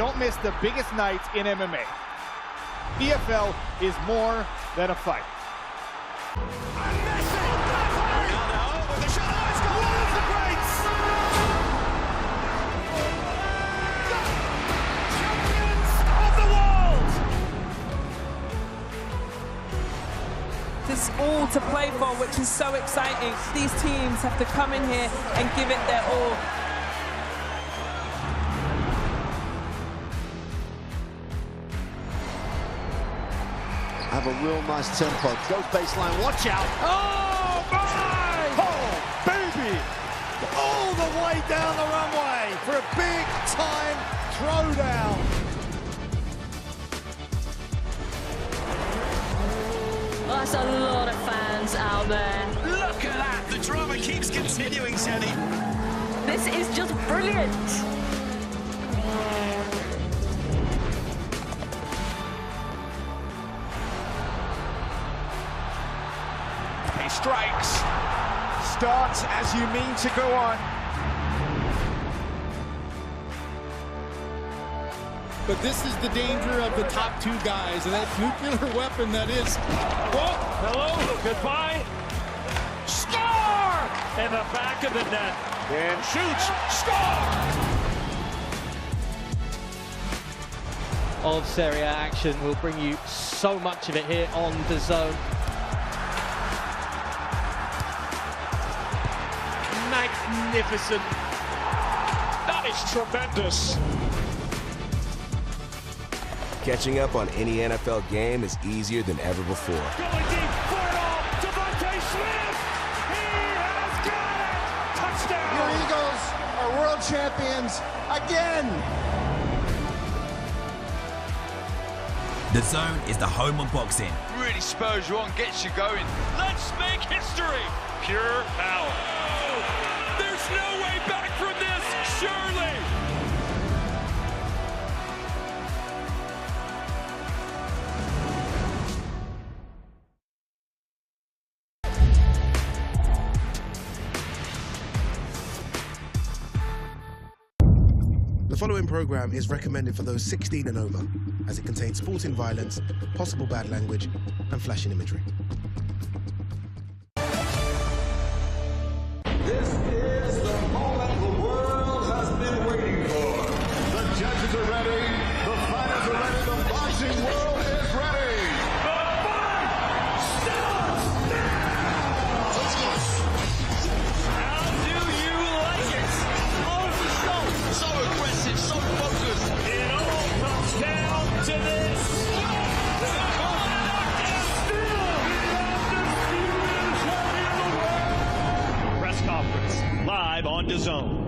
Don't miss the biggest nights in MMA. EFL is more than a fight. There's all to play for, which is so exciting. These teams have to come in here and give it their all. Have a real nice tempo. Goes baseline, watch out. Oh, my! Oh, baby! All the way down the runway for a big-time throwdown. That's a lot of fans out there. Look at that! The drama keeps continuing, Teddy. This is just brilliant. He strikes. Starts as you mean to go on. But this is the danger of the top two guys, and that nuclear weapon that is. Oh, hello, goodbye. Score! In the back of the net. And shoots. Score! Of Serie A action. We'll bring you so much of it here on the zone. Magnificent. That is tremendous. Catching up on any NFL game is easier than ever before. Going deep for it all. Devontae Smith. He has got it. Touchdown. Your Eagles are world champions again. The Zone is the home of boxing. Really spurs you on, gets you going. Let's make history. Pure power. There's no way back from this, surely. The following program is recommended for those 16 and over, as it contains sporting violence, possible bad language, and flashing imagery. This is the moment the world has been waiting for. The judges are ready, the fighters are ready, the boxing world is ready. The fight starts now! How do you like it? So aggressive, so focused. It all comes down to this. Press conference live on DAZN.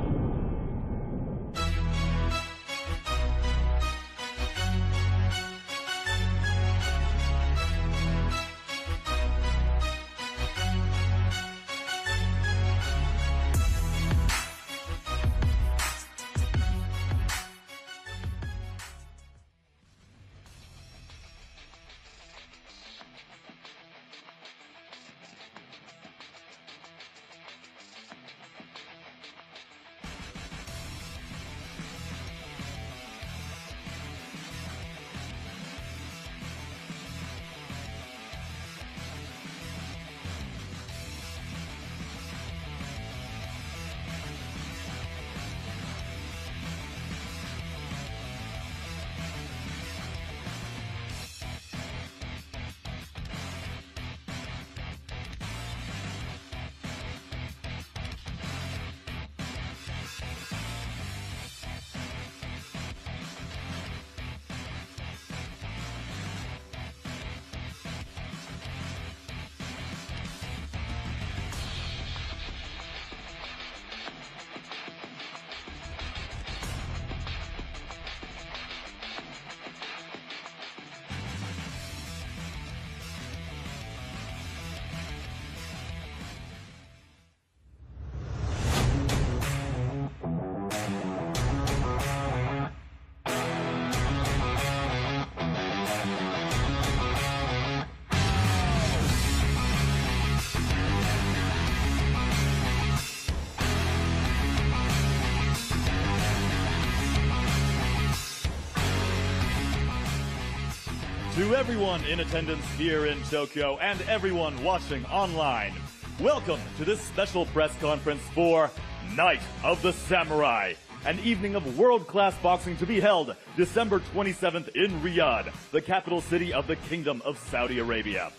To everyone in attendance here in Tokyo and everyone watching online, welcome to this special press conference for Night of the Samurai, an evening of world-class boxing to be held December 27th in Riyadh, the capital city of the Kingdom of Saudi Arabia.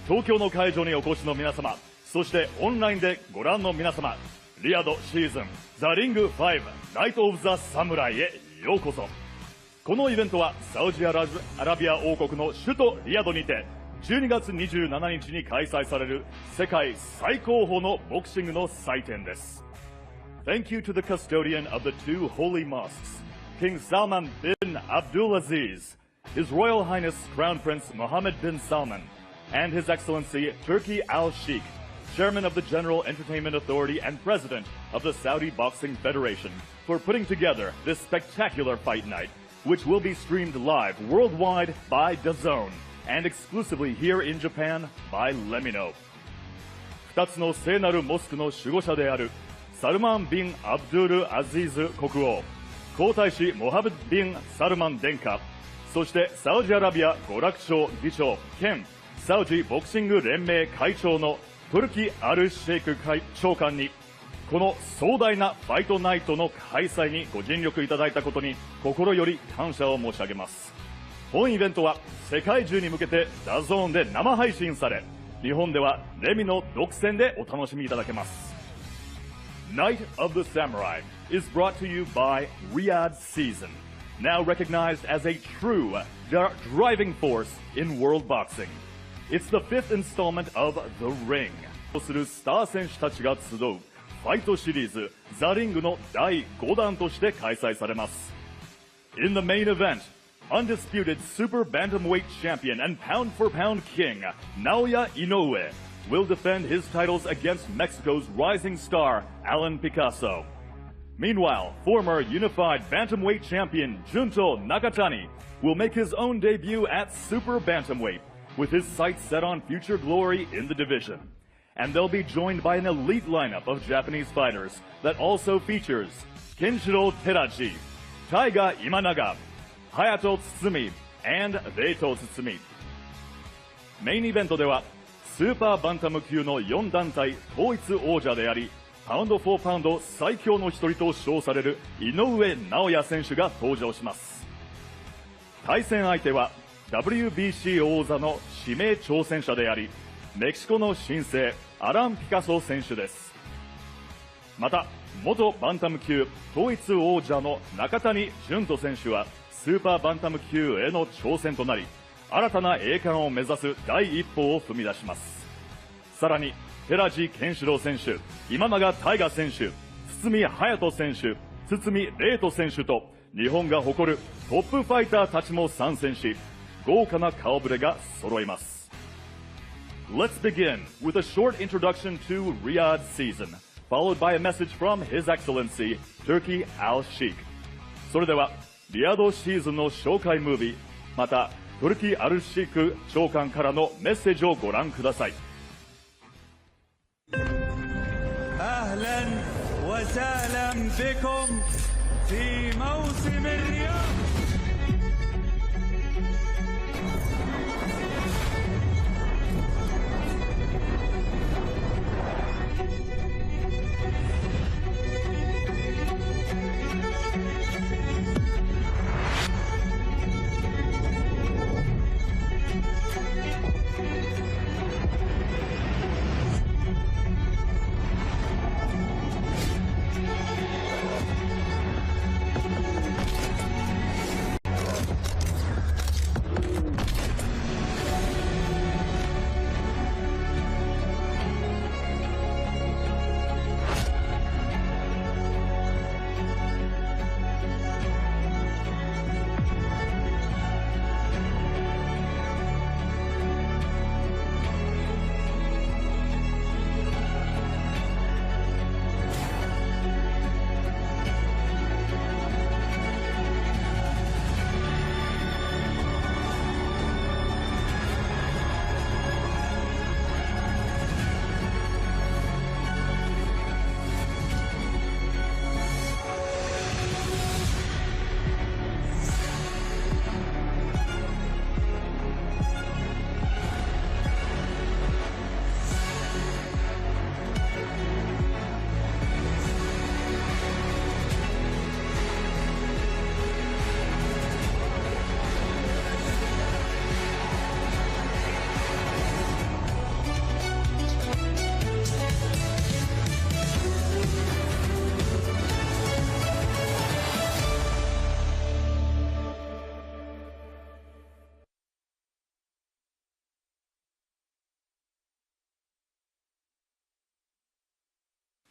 東京の会場にお越しの皆様、そしてオンラインでご覧の皆様、リヤドシーズンザリング5ナイトオブザサムライへようこそ。このイベントはサウジアラビア王国の首都リヤドにて12月27日に開催される世界最高峰のボクシングの祭典です。Thank you to the custodian of the two holy mosques, King Salman bin Abdulaziz, His Royal Highness Crown Prince Mohammed bin Salman, and His Excellency Turki Al-Sheikh, Chairman of the General Entertainment Authority and President of the Saudi Boxing Federation, for putting together this spectacular fight night, which will be streamed live worldwide by DAZN and exclusively here in Japan by Lemino. 2つの聖なるモスクの守護者であるサルマン・ビン・アブドゥル・アジーズ国王、皇太子モハメド・ビン・サルマン殿下、そしてサウジアラビア娯楽省議長兼サウジボクシング連盟会長のトルキ・アル・シェイク長官にこの壮大なファイトナイトの開催にご尽力いただいたことに心より感謝を申し上げます。本イベントは世界中に向けてダゾーンで生配信され、日本ではレミの独占でお楽しみいただけます。Night of the Samurai is brought to you by Riyadh Season, now recognized as a true driving force in world boxing. It's the fifth installment of The Ring. するスター選手たちが集うファイトシリーズザリングの第5弾として開催されます。In the main event, undisputed super bantamweight champion and pound-for-pound king Nاويا Ínoue will defend his titles against Mexico's rising star Alan Picasso. Meanwhile, former unified bantamweight champion Junto Nakatani will make his own debut at super bantamweight, with his sights set on future glory in the division. And they'll be joined by an elite lineup of Japanese fighters that also features Kenshiro Teraji, Taiga Imanaga, Hayato Tsutsumi, and Reito Tsutsumi. メインイベントではスーパーバンタム級の4団体統一王者であり、パウンド・フォー・パウンド最強の一人と称される井上尚弥選手が登場します。対戦相手は WBC 王座の指名挑戦者であり、メキシコの新星アラン・ピカソ選手です。また元バンタム級統一王者の中谷潤人選手はスーパーバンタム級への挑戦となり、新たな栄冠を目指す第一歩を踏み出します。さらに寺地健志郎選手、今永大河選手、堤隼人選手、堤礼人選手と日本が誇るトップファイターたちも参戦し、豪華な顔ぶれが揃います。Let's begin with a short introduction to Riyadh season, followed by a message from His Excellency Turki Al-Sheikh. それではリヤドシーズンの紹介ムービー、またトルキアルシーク長官からのメッセージをご覧ください。أهلا وسهلا بكم في موسم الرياض.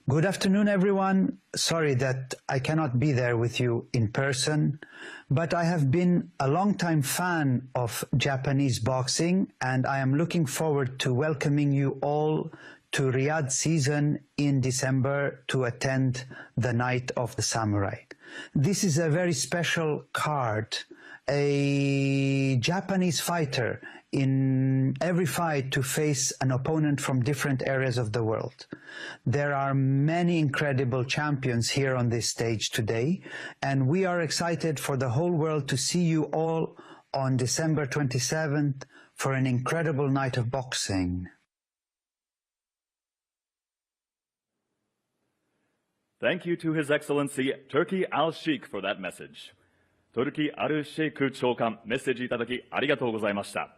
Good afternoon, everyone. Sorry that I cannot be there with you in person, but I have been a long-time fan of Japanese boxing, and I am looking forward to welcoming you all to Riyadh season in December to attend the Night of the Samurai. This is a very special card. A Japanese fighter in every fight to face an opponent from different areas of the world. There are many incredible champions here on this stage today, and we are excited for the whole world to see you all on December 27th for an incredible night of boxing. Thank you to His Excellency Turki Al-Sheikh for that message. Turki Al-Sheikh 長官、メッセージいただきありがとうございました。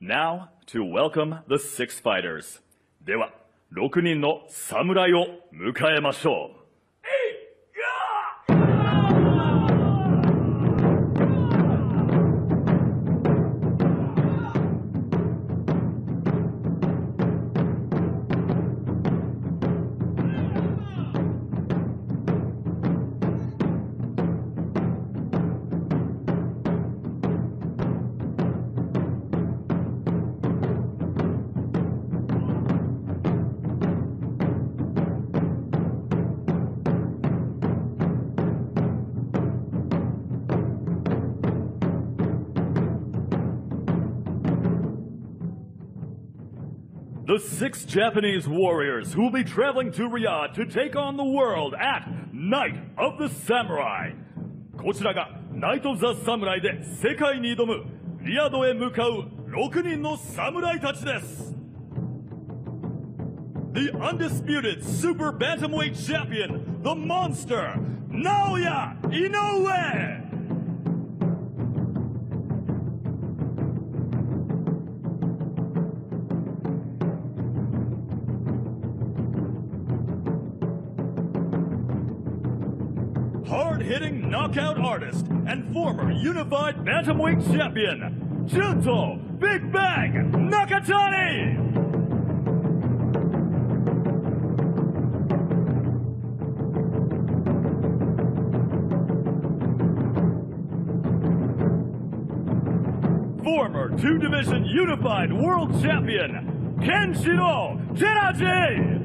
Now to welcome the 6 fighters. では、6人の侍を迎えましょう。The 6 Japanese warriors who will be traveling to Riyadh to take on the world at Night of the Samurai. こちらが Night of the Samurai で世界に挑むリヤドへ向かう6人の侍たちです。The undisputed super bantamweight champion, the monster, Naoya Inoue. Hard-hitting knockout artist and former unified bantamweight champion, Junto Big Bang Nakatani! Former 2-division unified world champion, Kenshiro Teraji!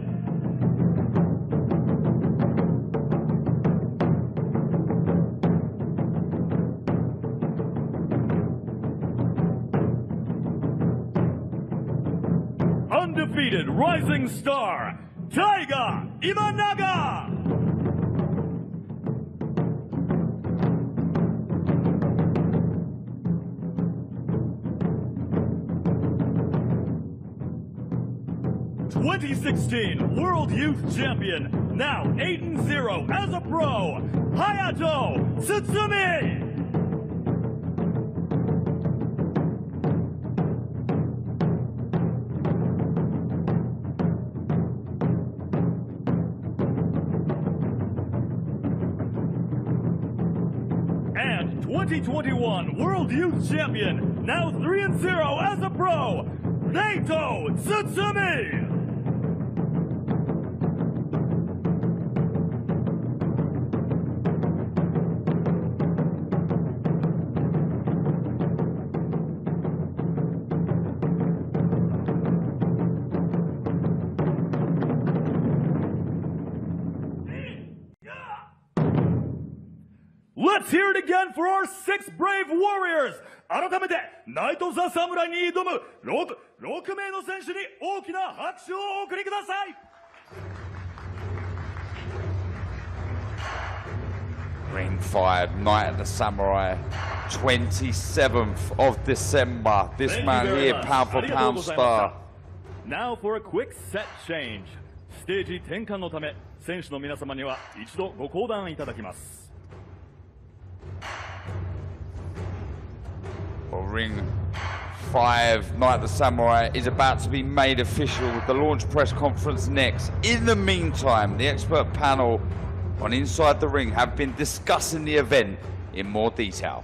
Undefeated rising star, Taiga Imanaga! '16 World Youth Champion, now 8-0 as a pro, Hayato Tsutsumi! And 2021 World Youth Champion, now 3-0 as a pro, Naito Tsutsumi! Let's hear it again for our 6 brave warriors! 改めて、ナイト・ザ・サムライに挑む 6名の選手に大きな拍手をお送りください! Ring 5, Night of the Samurai, 27th of December. This man here, pound for pound star. Now for a quick set change. ステージ転換のため、選手の皆様には一度ご降壇いただきます。Well, Ring 5, Night of the Samurai, is about to be made official with the launch press conference next. In the meantime, the expert panel on Inside the Ring have been discussing the event in more detail.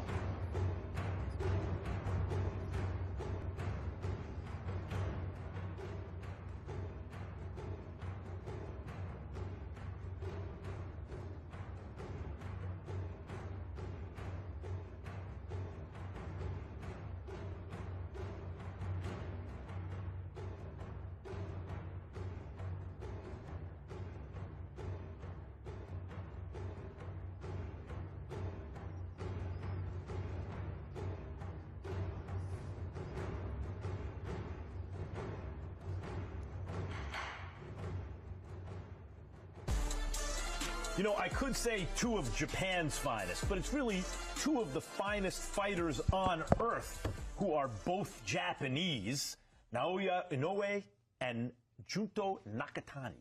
You know, I could say two of Japan's finest, but it's really two of the finest fighters on earth who are both Japanese, Naoya Inoue and Junto Nakatani.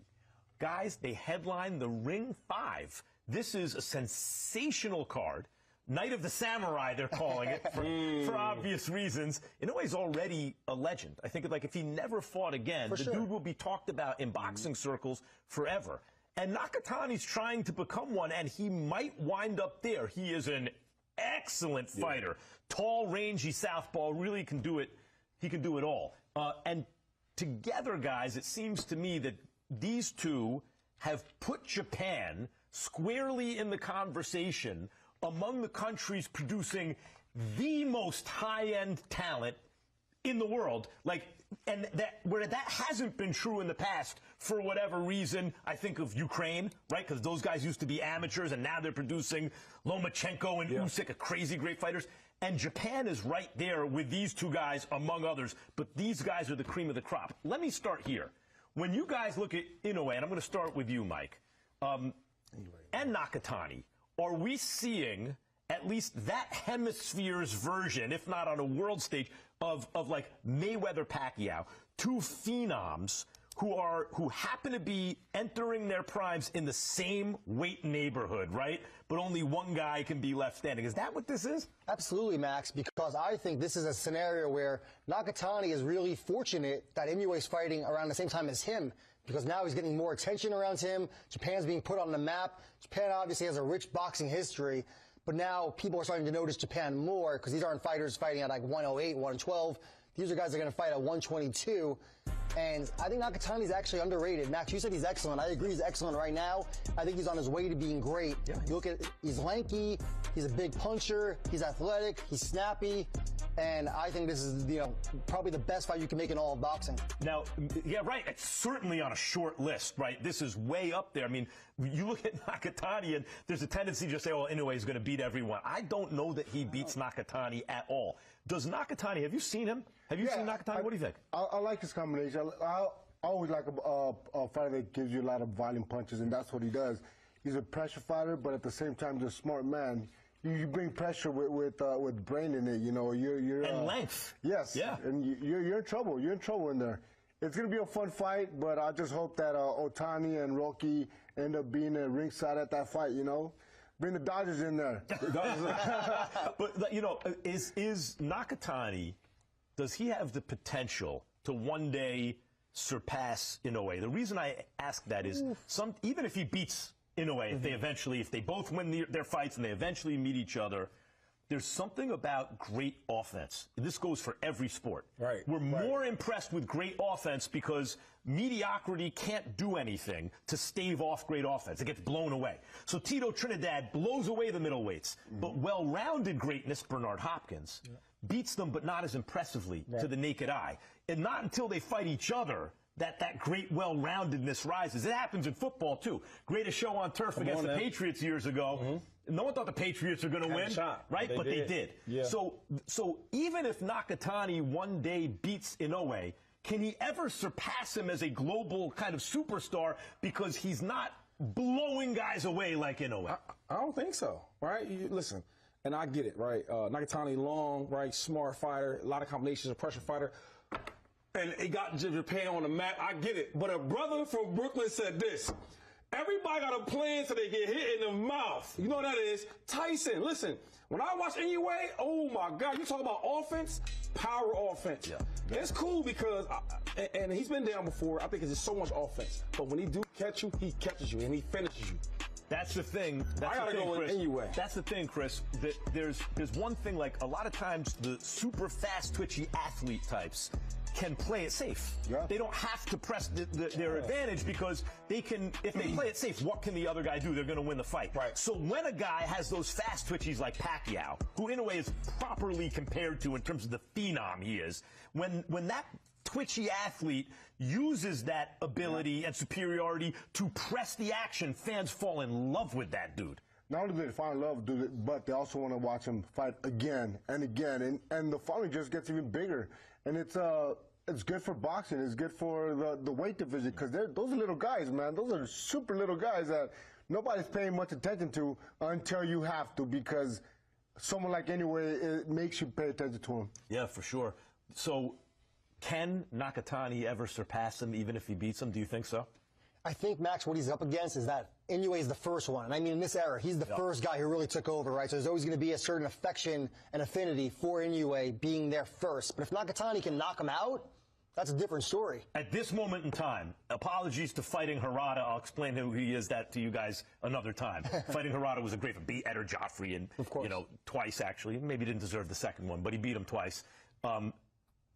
Guys, they headline the Ring 5. This is a sensational card. Night of the Samurai, they're calling it, for obvious reasons. Inoue's already a legend. I think if he never fought again, the dude will be talked about in boxing circles forever. And Nakatani's trying to become one, and he might wind up there. He is an excellent fighter. Tall, rangy southpaw, really can do it. He can do it all. And together, guys, it seems to me that these two have put Japan squarely in the conversation among the countries producing the most high-end talent in the world, and where that hasn't been true in the past for whatever reason. I think of Ukraine, right? Because those guys used to be amateurs, and now they're producing Lomachenko and Usyk, crazy great fighters. And Japan is right there with these two guys, among others. But these guys are the cream of the crop. Let me start here. When you guys look at Inoue, and I'm going to start with you, Mike, and Nakatani, are we seeing at least that hemisphere's version, if not on a world stage, of like Mayweather-Pacquiao, two phenoms who happen to be entering their primes in the same weight neighborhood, right? But only one guy can be left standing. Is that what this is? Absolutely, Max, because I think this is a scenario where Nakatani is really fortunate that Inoue is fighting around the same time as him, because now he's getting more attention around him. Japan's being put on the map. Japan obviously has a rich boxing history, but now people are starting to notice Japan more because these aren't fighters fighting at like 108, 112. These are guys that are going to fight at 122. And I think Nakatani's actually underrated. Max, you said he's excellent. I agree he's excellent right now. I think he's on his way to being great. Yeah. You look at, he's lanky, he's a big puncher, he's athletic, he's snappy. And I think this is, probably the best fight you can make in all of boxing. Now, yeah, right. It's certainly on a short list, right? This is way up there. I mean, you look at Nakatani, and there's a tendency to just say, oh, Inoue is going to beat everyone. I don't know that he beats Nakatani at all. Does Nakatani, have you seen him? Have you seen Nakatani? What do you think? I like his combination. I always like a fighter that gives you a lot of violent punches, and that's what he does. He's a pressure fighter, but at the same time, he's a smart man. You bring pressure with brain in it, You're and length. Yes. Yeah. And you're in trouble. You're in trouble in there. It's going to be a fun fight, but I just hope that Otani and Rocky end up being ringside at that fight. Bring the Dodgers in there. But is Nakatani? Does he have the potential to one day surpass Inoue? The reason I ask that is even if he beats Inoue, if they both win their fights and they eventually meet each other, there's something about great offense. This goes for every sport. Right. We're more impressed with great offense because mediocrity can't do anything to stave off great offense. It gets blown away. So Tito Trinidad blows away the middleweights. But well-rounded greatness, Bernard Hopkins, beats them, but not as impressively to the naked eye. And not until they fight each other that great well-roundedness rises. It happens in football, too. Greatest show on turf against the Patriots years ago. No one thought the Patriots were going to win, right? But they did. Yeah. So even if Nakatani one day beats Inoue, can he ever surpass him as a global kind of superstar because he's not blowing guys away like Inoue? I don't think so, right? Listen, and I get it, right? Nakatani, long, right, smart fighter, a lot of combinations, a pressure fighter. And he got Japan on the map. I get it. But a brother from Brooklyn said this. Everybody got a plan so they get hit in the mouth. You know what that is? Tyson, listen, when I watch Inoue, oh my God, you talk about offense, power offense. Yeah. It's cool because, and he's been down before, I think it's just so much offense. But when he do catch you, he catches you and he finishes you. That's the thing. That's the thing, Chris. There's one thing, like a lot of times the super fast, twitchy athlete types can play it safe. Yeah. They don't have to press their advantage because they can, if they play it safe, what can the other guy do? They're going to win the fight. Right. So when a guy has those fast twitchies like Pacquiao, who in a way is properly compared to in terms of the phenom he is, when that twitchy athlete uses that ability and superiority to press the action, fans fall in love with that dude. Not only do they fall in love with it, but they also want to watch him fight again and again, and the following just gets even bigger. And it's good for boxing. It's good for the weight division because those are little guys, man. Those are super little guys that nobody's paying much attention to until you have to, because someone like Inoue, it makes you pay attention to him. Yeah, for sure. So can Nakatani ever surpass him even if he beats him? Do you think so? I think, Max, what he's up against is that Inoue is the first one. And I mean, in this era, he's the first guy who really took over, right? So there's always going to be a certain affection and affinity for Inoue being there first. But if Nakatani can knock him out, that's a different story. At this moment in time, apologies to Fighting Harada. I'll explain who he is to you guys another time. Fighting Harada was a great fight. Beat Eder Joffrey, and twice actually. Maybe didn't deserve the second one, but he beat him twice.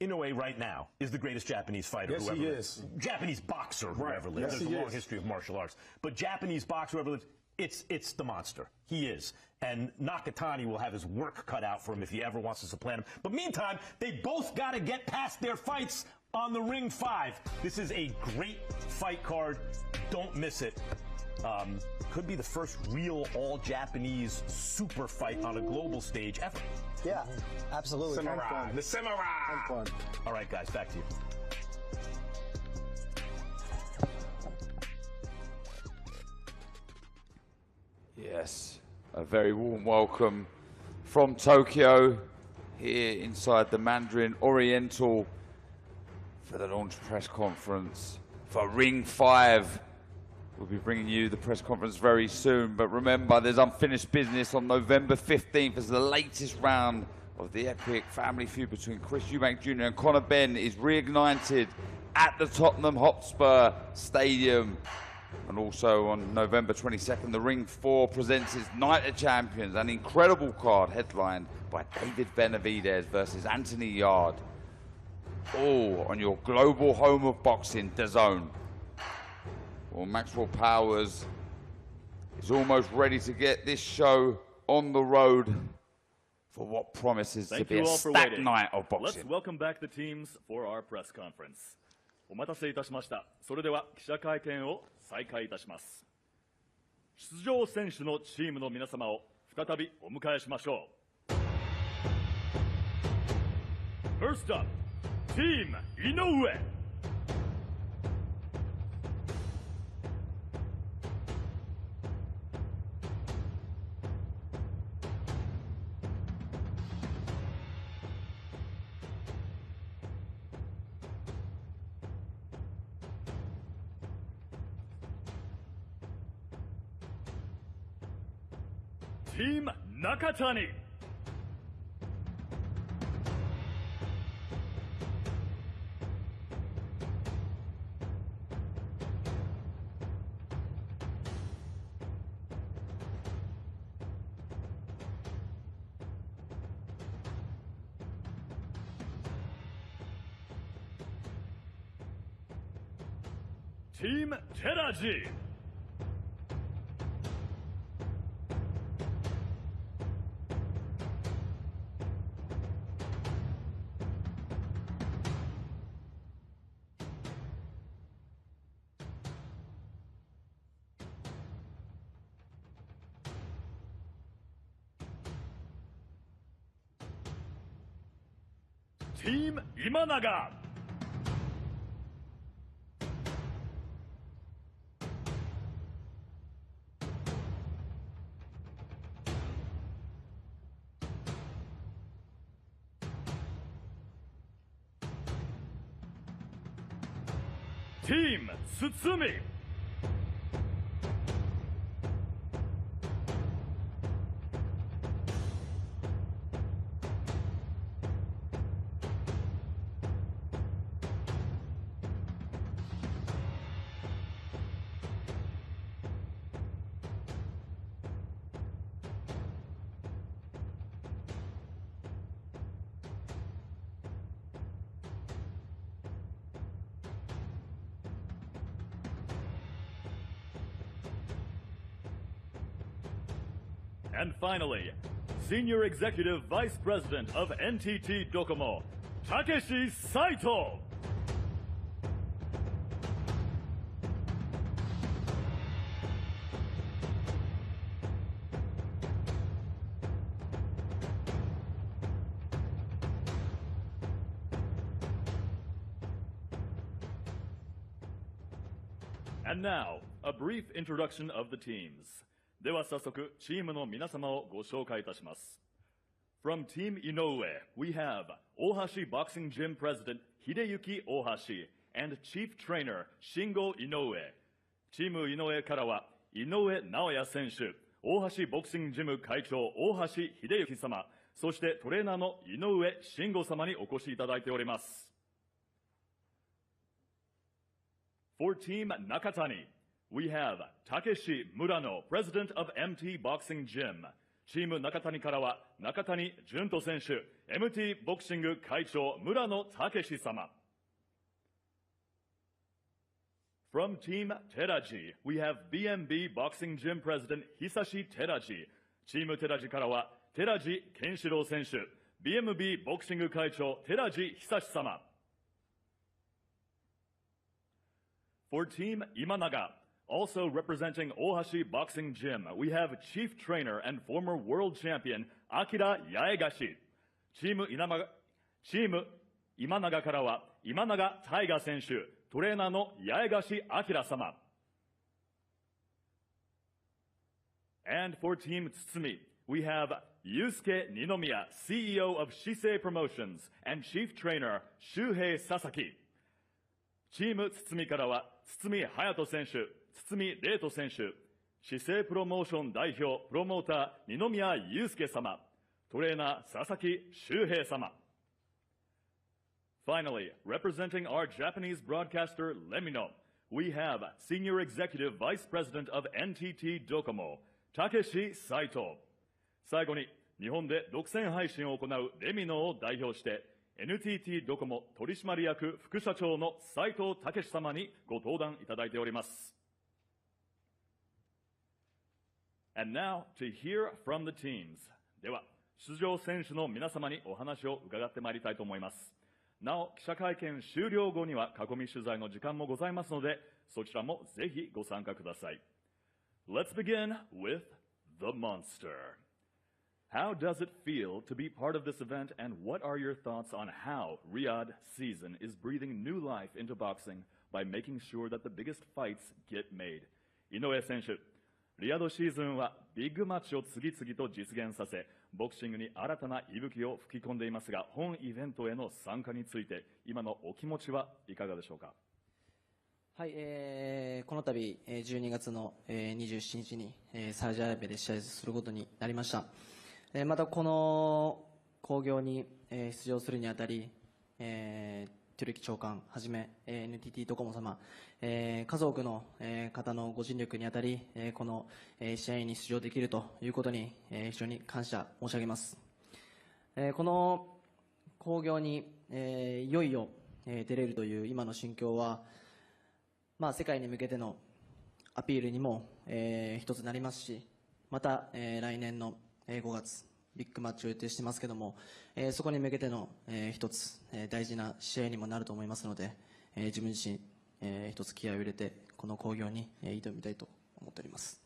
Inoue right now is the greatest Japanese fighter who ever lived. Yes, he is. Japanese boxer who ever lived. Yes, There's a long history of martial arts. But Japanese boxer who ever lived, it's the monster. He is. And Nakatani will have his work cut out for him if he ever wants to supplant him. But meantime, they both got to get past their fights on the Ring 5. This is a great fight card. Don't miss it. Could be the first real all-Japanese super fight on a global stage ever. Yeah, absolutely. Samurai. The Samurai. All right, guys, back to you. Yes, a very warm welcome from Tokyo here inside the Mandarin Oriental for the launch press conference for Ring 5. We'll be bringing you the press conference very soon, but remember, there's unfinished business on November 15th as the latest round of the epic family feud between Chris Eubank Jr. and Conor Benn is reignited at the Tottenham Hotspur Stadium. And also on November 22nd, the Ring 4 presents its Night of Champions, an incredible card headlined by David Benavidez versus Anthony Yard. All on your global home of boxing, DAZN. Well, Maxwell Powers is almost ready to get this show on the road for what promises to be a stacked night of boxing. Let's welcome back the teams for our press conference. お待たせいたしました。それでは記者会見を再開いたします。出場選手のチームの皆様を再びお迎えしましょう。First up, Team Inoue. Team Nakatani. Team Teraji. Team Imanaga. Team Tsutsumi. And finally, Senior Executive Vice President of NTT Docomo, Takeshi Saito. And now, a brief introduction of the teams. では早速、チームの皆様をご紹介いたします。From Team Inoue, we have Ohashi Boxing Gym President Hideyuki Ohashi and Chief Trainer Shingo Inoue. チームInoueからは井上尚弥選手、大橋ボクシングジム会長大橋秀幸様、そしてトレーナーの井上慎吾様にお越しいただいております。For Team Nakatani, we have Takeshi Murano, President of MT Boxing Gym. チーム中谷からは中谷潤人選手、MT ボクシング会長村野武様。From Team Teraji, we have BMB Boxing Gym President Hisashi Teraji. チームTerajiからは寺地健志郎選手、BMB ボクシング会長寺地久志様。For Team Imanaga, also representing Ohashi Boxing Gym, we have Chief Trainer and former World Champion Akira Yaegashi. チーム今永からは今永大河選手、トレーナーの八重樫明様。And for Team Tsutsumi, we have Yusuke Ninomiya, CEO of Shisei Promotions and Chief Trainer Shuhei Sasaki. チームTsutsumiからは堤隼人選手、堤玲人選手、姿勢プロモーション代表プロモーター二宮祐介様、トレーナー佐々木修平様。Finally, representing our Japanese broadcaster Lemino, we have Senior Executive Vice President of NTT Docomo, Takeshi Saito. 最後に日本で独占配信を行うレミノを代表して、NTT ドコモ取締役副社長の斉藤武様にご登壇いただいております。And now to hear from the teams. では、出場選手の皆様にお話を伺ってまいりたいと思います。なお、記者会見終了後には囲み取材の時間もございますので、そちらもぜひご参加ください。Let's begin with the monster.How does it feel to be part of this event, and what are your thoughts on how Riyadh season is breathing new life into boxing by making sure that the biggest fights get made? 井上選手、リヤドシーズンはビッグマッチを次々と実現させ、ボクシングに新たな息吹を吹き込んでいますが、本イベントへの参加について、今のお気持ちはいかがでしょうか。はい、この度、12月の27日にサウジアラビアで試合することになりました。またこの興行に出場するにあたり、トゥルキ長官はじめ NTT ドコモ様、数多くの方のご尽力にあたり、この試合に出場できるということに非常に感謝申し上げます。この興行にいよいよ出れるという今の心境は、世界に向けてのアピールにも一つなりますし、また来年の5月ビッグマッチを予定してますけども、そこに向けての一つ大事な試合にもなると思いますので、自分自身一つ気合を入れてこの興行に挑みたいと思っております。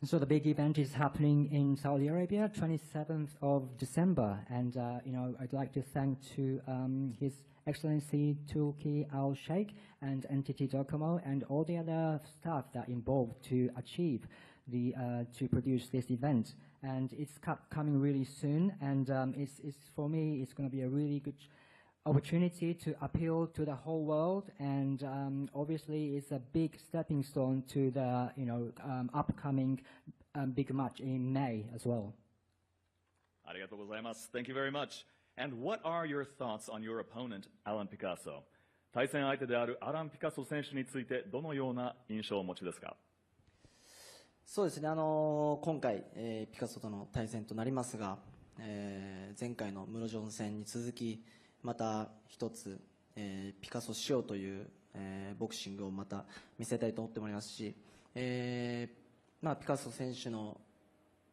So the big event is happening in Saudi Arabia, 27th of December, and I'd like to thank to His Excellency Turki Al Sheikh and NTT Docomo and all the other staff that involved to achieve to produce this event. And it's coming really soon, and it's for me it's going to be a really good opportunity to appeal to the whole world, and obviously it's a big stepping stone to the upcoming big match in May as well. ありがとうございます。Thank you very much. And what are your thoughts on your opponent, Alan Picasso? 対戦相手であるアラン・ピカソ選手についてどのような印象をお持ちですか？そうですね、今回、ピカソとの対戦となりますが、前回のムロジョン戦に続き、また一つ、ピカソ仕様という、ボクシングをまた見せたいと思っておりますし、ピカソ選手の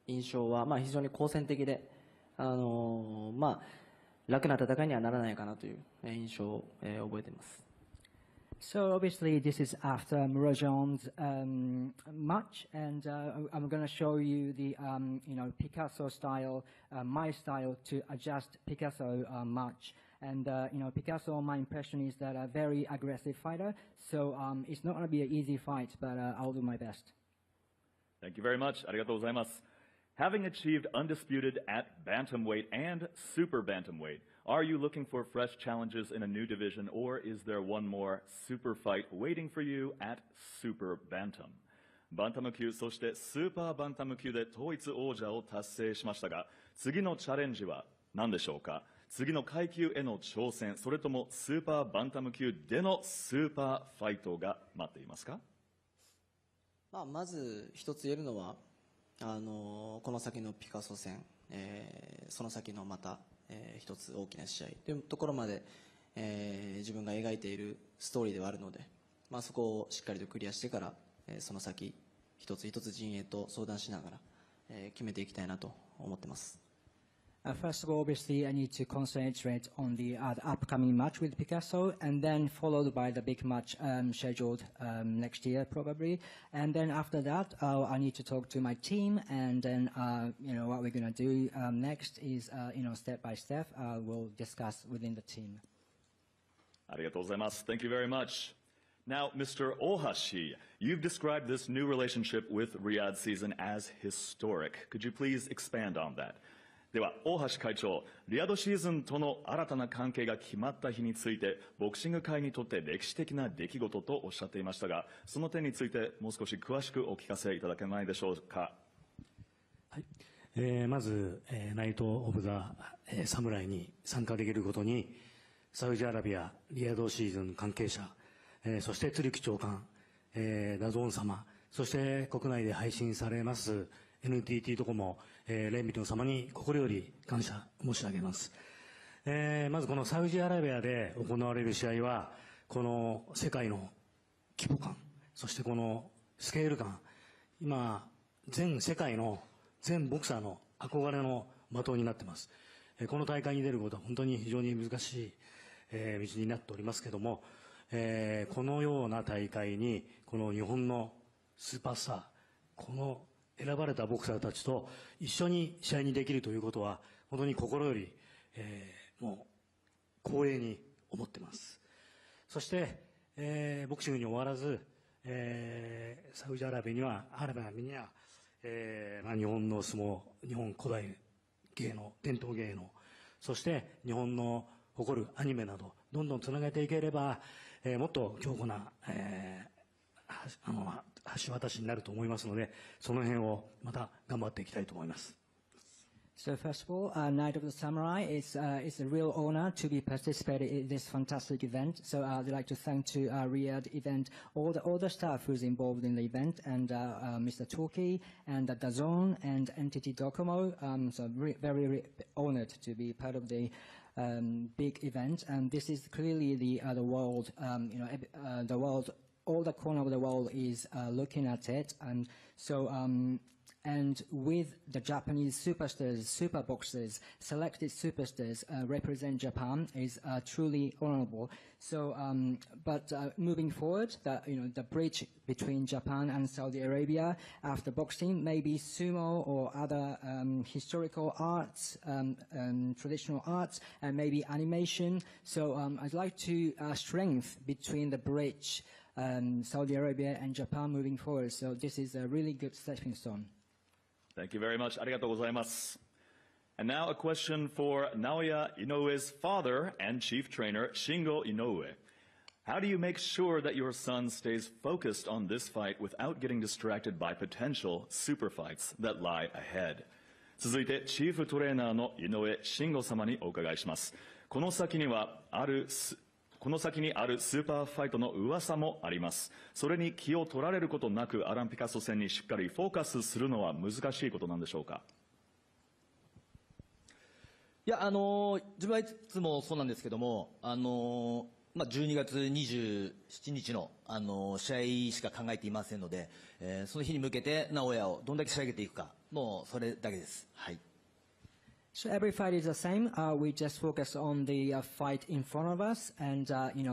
印象は、非常に好戦的で、楽な戦いにはならないかなという印象を、覚えています。So obviously this is after Murojon's match, and I'm going to show you the Picasso style, my style to adjust Picasso match. And Picasso, my impression is that a very aggressive fighter. So it's not going to be an easy fight, but I'll do my best. Thank you very much. ありがとうございます。Having achieved undisputed at bantamweight and super bantamweight, are you looking for fresh challenges in a new division, or is there one more super fight waiting for you at super bantam? バンタム級、そしてスーパーバンタム級で統一王者を達成しましたが、次のチャレンジは何でしょうか？次の階級への挑戦、それともスーパーバンタム級でのスーパーファイトが待っていますか？まず一つ言えるのは、この先のピカソ戦、その先のまた、一つ大きな試合というところまで、自分が描いているストーリーではあるので、そこをしっかりとクリアしてから、その先一つ一つ陣営と相談しながら、決めていきたいなと思ってます。First of all, obviously, I need to concentrate on the upcoming match with Picasso, and then followed by the big match scheduled next year, probably. And then after that, I need to talk to my team, and then, what we're going to do next is, step by step, we'll discuss within the team. ありがとうございます。Thank you very much. Now, Mr. Ohashi, you've described this new relationship with Riyadh season as historic. Could you please expand on that? では、大橋会長、リヤドシーズンとの新たな関係が決まった日について、ボクシング界にとって歴史的な出来事とおっしゃっていましたが、その点についてもう少し詳しくお聞かせいただけないでしょうか。はい。まず、ナイト・オブ・ザ・サムライに参加できることに、サウジアラビア、リヤドシーズン関係者、そして鶴木長官、ダゾーン様、そして国内で配信されます、NTT ドコモ、レンビトン様に心より感謝申し上げます。まずこのサウジアラビアで行われる試合は、この世界の規模感、そしてこのスケール感、今、全世界の全ボクサーの憧れの的になっています。この大会に出ることは本当に非常に難しい、道になっておりますけれども、このような大会にこの日本のスーパースター、この選ばれたボクサーたちと一緒に試合にできるということは本当に心より、もう光栄に思っています。そして、ボクシングに終わらず、サウジアラビアには日本の相撲、日本古代芸能、伝統芸能、そして日本の誇るアニメなどどんどんつなげていければ、もっと強固な、橋渡しになると思いますので、その辺をまた頑張っていきたいと思います。So first of all, Night of the Samurai, it's a real honor to be participating in this fantastic event. So I'd like to thank to Riyadh event, all the staff who's involved in the event, and Mr. Turkey, and DAZN, and NTT Docomo. So very honored to be part of the big event. And this is clearly the world, the world, all the corner of the world is looking at it. And so, and with the Japanese superstars, super boxers, selected superstars represent Japan is truly honorable. So, but moving forward, the bridge between Japan and Saudi Arabia after boxing, maybe sumo or other historical arts, traditional arts, and maybe animation. So I'd like to strengthen between the bridge, Saudi Arabia and Japan moving forward. So this is a really good stepping stone. Thank you very much. ありがとうございます。And now a question for Naoya Inoue's father and chief trainer, Shingo Inoue. How do you make sure that your son stays focused on this fight without getting distracted by potential super fights that lie ahead? 続いて、チーフトレーナーの井上慎吾様にお伺いします。この先にあるスーパーファイトの噂もあります。それに気を取られることなく、アラン・ピカソ戦にしっかりフォーカスするのは難しいことなんでしょうか。いや、自分はいつもそうなんですけども、12月27日の、試合しか考えていませんので、その日に向けて名古屋をどんだけ仕上げていくか、もうそれだけです。はい。So every fight is the same. We just focus on the fight in front of us, and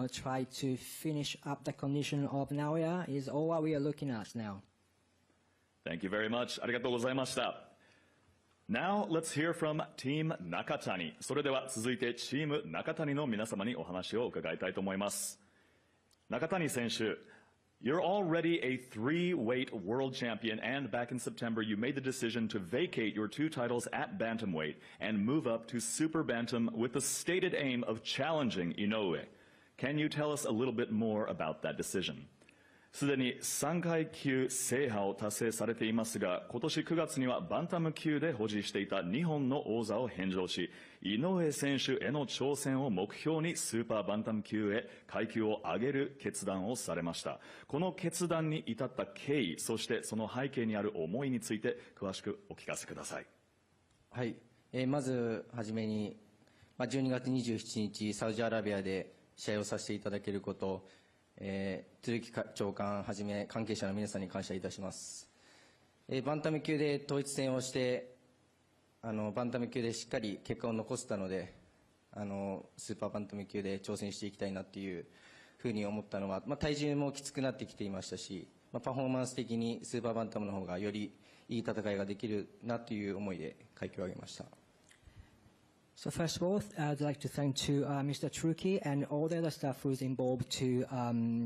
try to finish up the condition of Naoya is all what we are looking at now. Thank you very much. ありがとうございました。Now let's hear from Team 中谷。それでは続いてチーム中谷の皆様にお話を伺いたいと思います。中谷選手、you're already a three-weight world champion, and back in September you made the decision to vacate your two titles at bantamweight and move up to super bantam with the stated aim of challenging Inoue. Can you tell us a little bit more about that decision? すでに3階級制覇を達成されていますが、今年9月にはバンタム級で保持していた2本の王座を返上し、井上選手への挑戦を目標にスーパーバンタム級へ階級を上げる決断をされました。この決断に至った経緯、そしてその背景にある思いについて詳しくお聞かせください。はい、まずはじめに、12月27日サウジアラビアで試合をさせていただけること、鶴木長官はじめ関係者の皆さんに感謝いたします。バンタム級で統一戦をしてバンタム級でしっかり結果を残せたのでスーパーバンタム級で挑戦していきたいなっていうふうに思ったのは、体重もきつくなってきていましたし、パフォーマンス的にスーパーバンタムの方がよりいい戦いができるなという思いで階級を上げました。So first of all, I'd like to thank to Mr. Truki and all the other staff who's involved to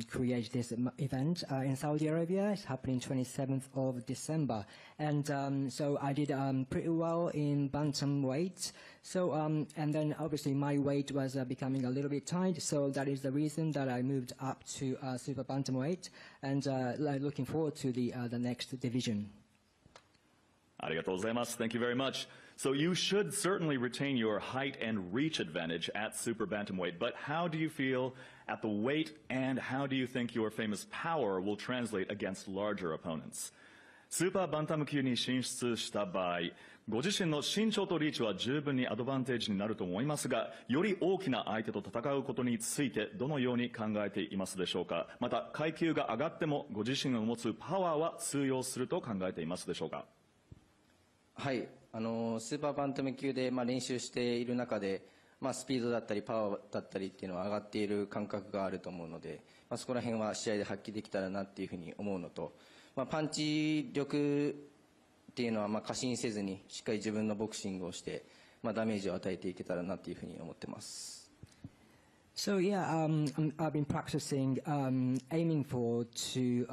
create this event in Saudi Arabia. It's happening 27th of December. And so I did pretty well in bantamweight. So, and then obviously my weight was becoming a little bit tight. So that is the reason that I moved up to super bantamweight and looking forward to the next division. ありがとうございます。Thank you very much. So you should certainly retain your height and reach advantage at super bantamweight, but how do you feel at the weight and how do you think your famous power will translate against larger opponents? スーパーバンタム級に進出した場合、ご自身の身長とリーチは十分にアドバンテージになると思いますが、より大きな相手と戦うことについてどのように考えていますでしょうか。また階級が上がってもご自身の持つパワーは通用すると考えていますでしょうか。はい、スーパーバンタム級で練習している中で、スピードだったりパワーだったりっていうのは上がっている感覚があると思うので、そこら辺は試合で発揮できたらなっていうふうに思うのと、パンチ力っていうのは過信せずにしっかり自分のボクシングをして、ダメージを与えていけたらなっていうふうに思ってます。So yeah, I've been practicing aiming forward to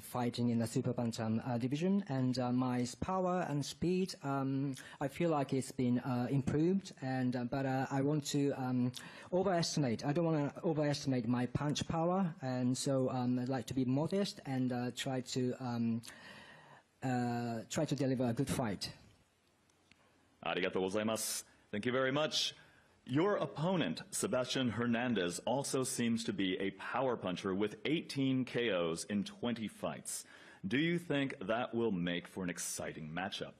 fighting in the super bantam division, and my power and speed, I feel like it's been improved, and but I want to overestimate. I don't want to overestimate my punch power, and so I'd like to be modest and try to deliver a good fight. ありがとうございます。Thank you very much. Your opponent, Sebastian Hernandez, also seems to be a power puncher with 18 KOs in 20 fights. Do you think that will make for an exciting matchup?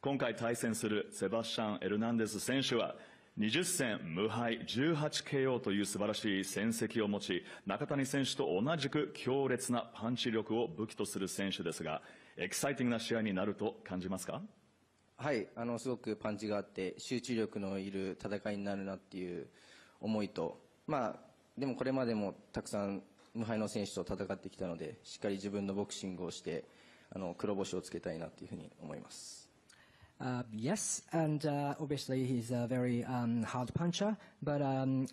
今回対戦するセバスチャン・エルナンデス選手は20戦無敗 18KO という素晴らしい戦績を持ち、中谷選手と同じく強烈なパンチ力を武器とする選手ですが、エキサイティングな試合になると感じますか？はい、すごくパンチがあって集中力のいる戦いになるなっていう思いと、でもこれまでもたくさん無敗の選手と戦ってきたので、しっかり自分のボクシングをして黒星をつけたいなというふうに思います。Yes, and obviously he's a very hard puncher, but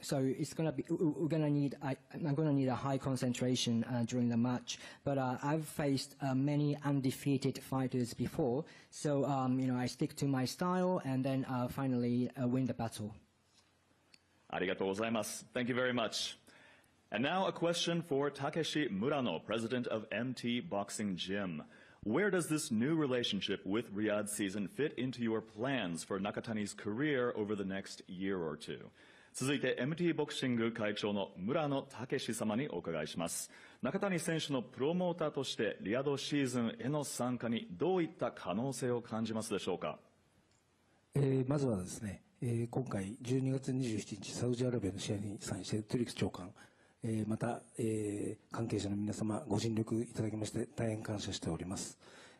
so it's gonna be I'm gonna need a high concentration during the match. But I've faced many undefeated fighters before, so I stick to my style and then finally win the battle. ありがとうございます。Thank you very much. And now a question for Takeshi Murano, president of MT Boxing Gym. Where does this new relationship with Riyadh season fit into your plans for Nakatani's career over the next year or two? 続いて MT ボクシング会長の村野武様にお伺いします。中谷選手のプロモーターとしてリヤドシーズンへの参加にどういった可能性を感じますでしょうか？まずはですね、今回12月27日サウジアラビアの試合に参加しているトゥリクス長官、また、関係者の皆様ご尽力いただきまして大変感謝しております。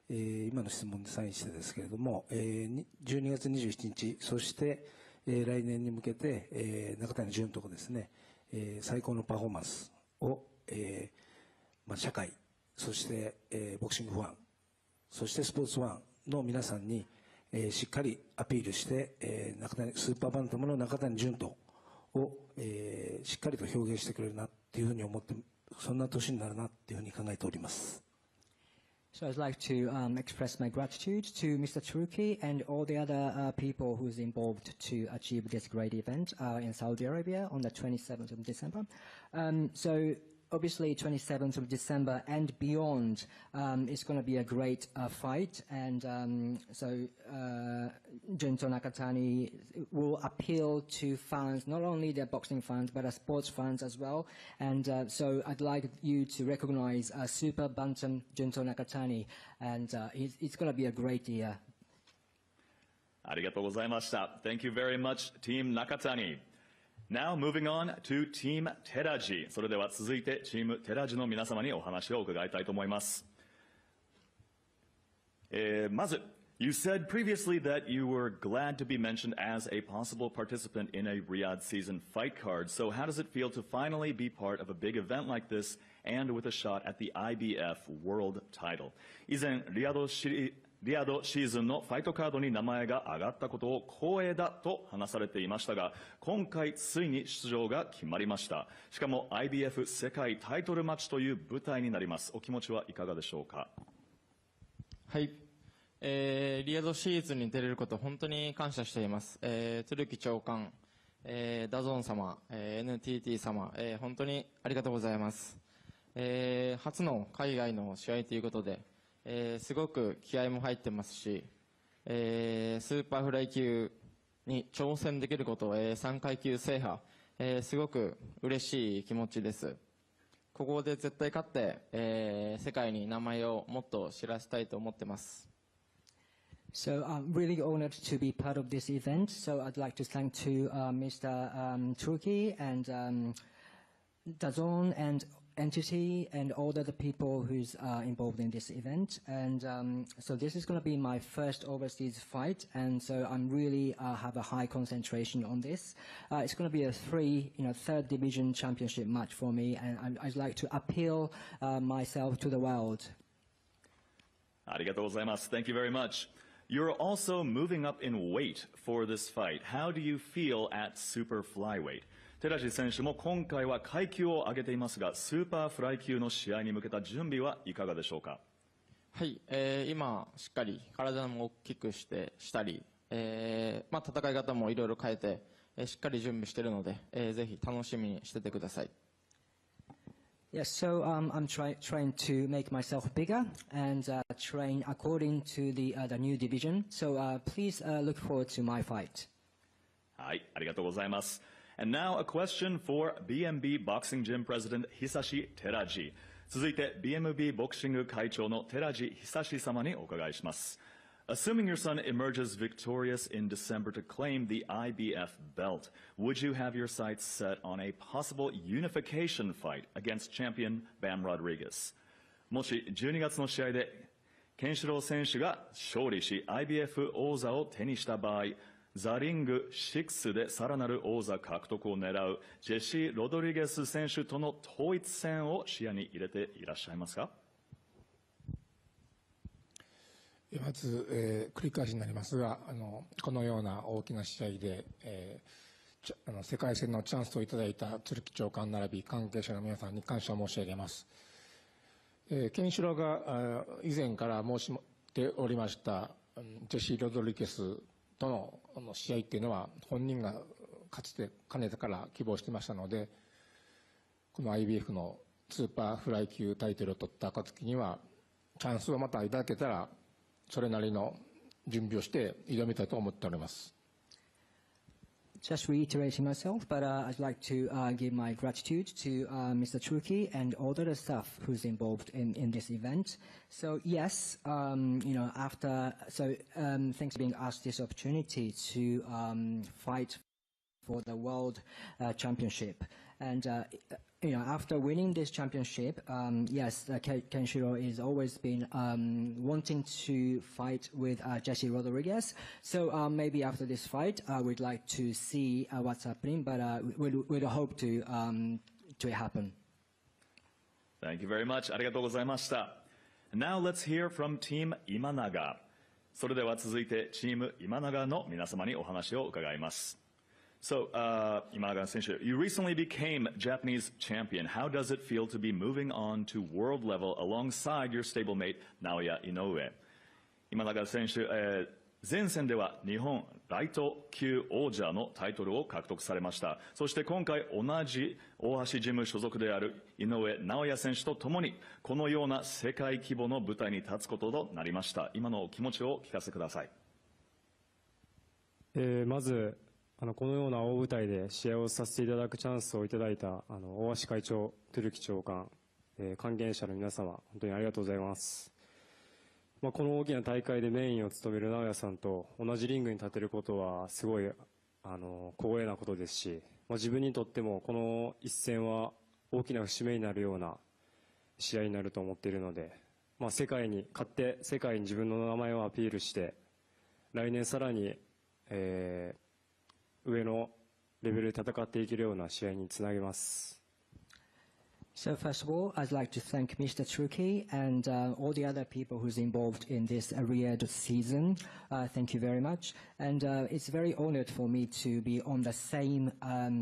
今の質問に際してですけれども、12月27日そして、来年に向けて、中谷潤とこですね、最高のパフォーマンスを、社会そして、ボクシングファンそしてスポーツファンの皆さんに、しっかりアピールして、スーパーバンタムの中谷潤人を、しっかりと表現してくれるなっていうふうに思って、そんな年になるなっていうふうに考えております。So I'd like to express my gratitude to Mr. Taruki and all the other people who's involved to achieve this great event in Saudi Arabia on the 27th of December. So obviously 27th of December and beyond is going to be a great fight, and so Junto Nakatani will appeal to fans, not only the boxing fans but sports fans as well, and so I'd like you to recognize Super Bantam Junto Nakatani, and it's going to be a great year. ありがとうございました。Thank you very much, Team Nakatani.Now moving on to Team Teraji. それでは続いてチームテラジの皆様にお話を伺いたいと思います。まず、You said previously that you were glad to be mentioned as a possible participant in a Riyadh season fight card. So how does it feel to finally be part of a big event like this and with a shot at the IBF World Title? 以前、リアドシーズンのファイトカードに名前が挙がったことを光栄だと話されていましたが、今回ついに出場が決まりました。しかも IBF 世界タイトルマッチという舞台になります。お気持ちはいかがでしょうか。はい、リアドシーズンに出れること本当に感謝しています。鶴木長官、ダゾーン様、NTT 様、本当にありがとうございます。初の海外の試合ということで、すごく気合も入ってますし、スーパーフライ級に挑戦できること、3階級制覇、すごく嬉しい気持ちです。ここで絶対勝って、世界に名前をもっと知らせたいと思ってます。So I'm really honored to be part of this event. So I'd like to thank to Mr. Turkey and DAZN and entity and all the other people who's involved in this event, and so this is going to be my first overseas fight, and so I'm really have a high concentration on this. It's going to be a third division championship match for me, and I'd like to appeal myself to the world. ありがとうございます。Thank you very much. You're also moving up in weight for this fight. How do you feel at super flyweight?寺地選手も今回は階級を上げていますが、スーパーフライ級の試合に向けた準備はいかがでしょうか。はい、今しっかり体も大きくしたり、戦い方もいろいろ変えて、しっかり準備しているので、ぜひ楽しみにしててください。Yes, so I'm trying to make myself bigger and train according to the new division. So please look forward to my fight. はい、ありがとうございます。And now a question for BMB Boxing Gym President Hisashi Teraji. 続いて BMB ボクシング会長の寺地久様にお伺いします。Assuming your son emerges victorious in December to claim the IBF belt, would you have your sights set on a possible unification fight against champion Bam Rodriguez? もし12月の試合でケンシロウ選手が勝利し IBF 王座を手にした場合、ザリング6でさらなる王座獲得を狙うジェシー・ロドリゲス選手との統一戦を視野に入れていらっしゃいますか。まず、繰り返しになりますが、このような大きな試合で、世界戦のチャンスをいただいた鶴木長官並び関係者の皆さんに感謝を申し上げます。ケンシロウが以前から申しておりましたジェシー・ロドリゲスとの試合っていうのは本人がかつてかねてから希望していましたので、この IBF のスーパーフライ級タイトルを取った暁にはチャンスをまたいただけたらそれなりの準備をして挑みたいと思っております。Just reiterating myself, but I'd like to give my gratitude to Mr. Turkey and all the other staff who's involved in this event. So yes, thanks for being asked this opportunity to fight for the world championship. And after winning this championship, yes, Kenshiro has always been wanting to fight with Jesse Rodriguez. So maybe after this fight, we'd like to see what's happening, but we'd hope to it happen. Thank you very much. ありがとうございました。Now let's hear from Team Imanaga. それでは続いてチーム今永の皆様にお話を伺います。So, Imanaga Senshu, you recently became Japanese champion. How does it feel to be moving on to world level alongside your stablemate, Naoya Inoue? Imanaga Senshu, 前戦では日本ライト級王者のタイトルを獲得されました。そして今回同じ大橋ジム所属である井上尚弥選手とともにこのような世界規模の舞台に立つこととなりました。今のお気持ちを聞かせてください。まずこのような大舞台で試合をさせていただくチャンスをいただいた大橋会長、トゥルキ長官、関係者の皆様、本当にありがとうございます。この大きな大会でメインを務める直哉さんと同じリングに立てることはすごい光栄なことですし、自分にとってもこの一戦は大きな節目になるような試合になると思っているので、世界に勝って世界に自分の名前をアピールして来年さらに、上のレベルで戦っていけるような試合につなげます。So first of all, I'd like to thank Mr. Truki and all the other people who's involved in this Riyadh season. Thank you very much. And it's very honored for me to be on the same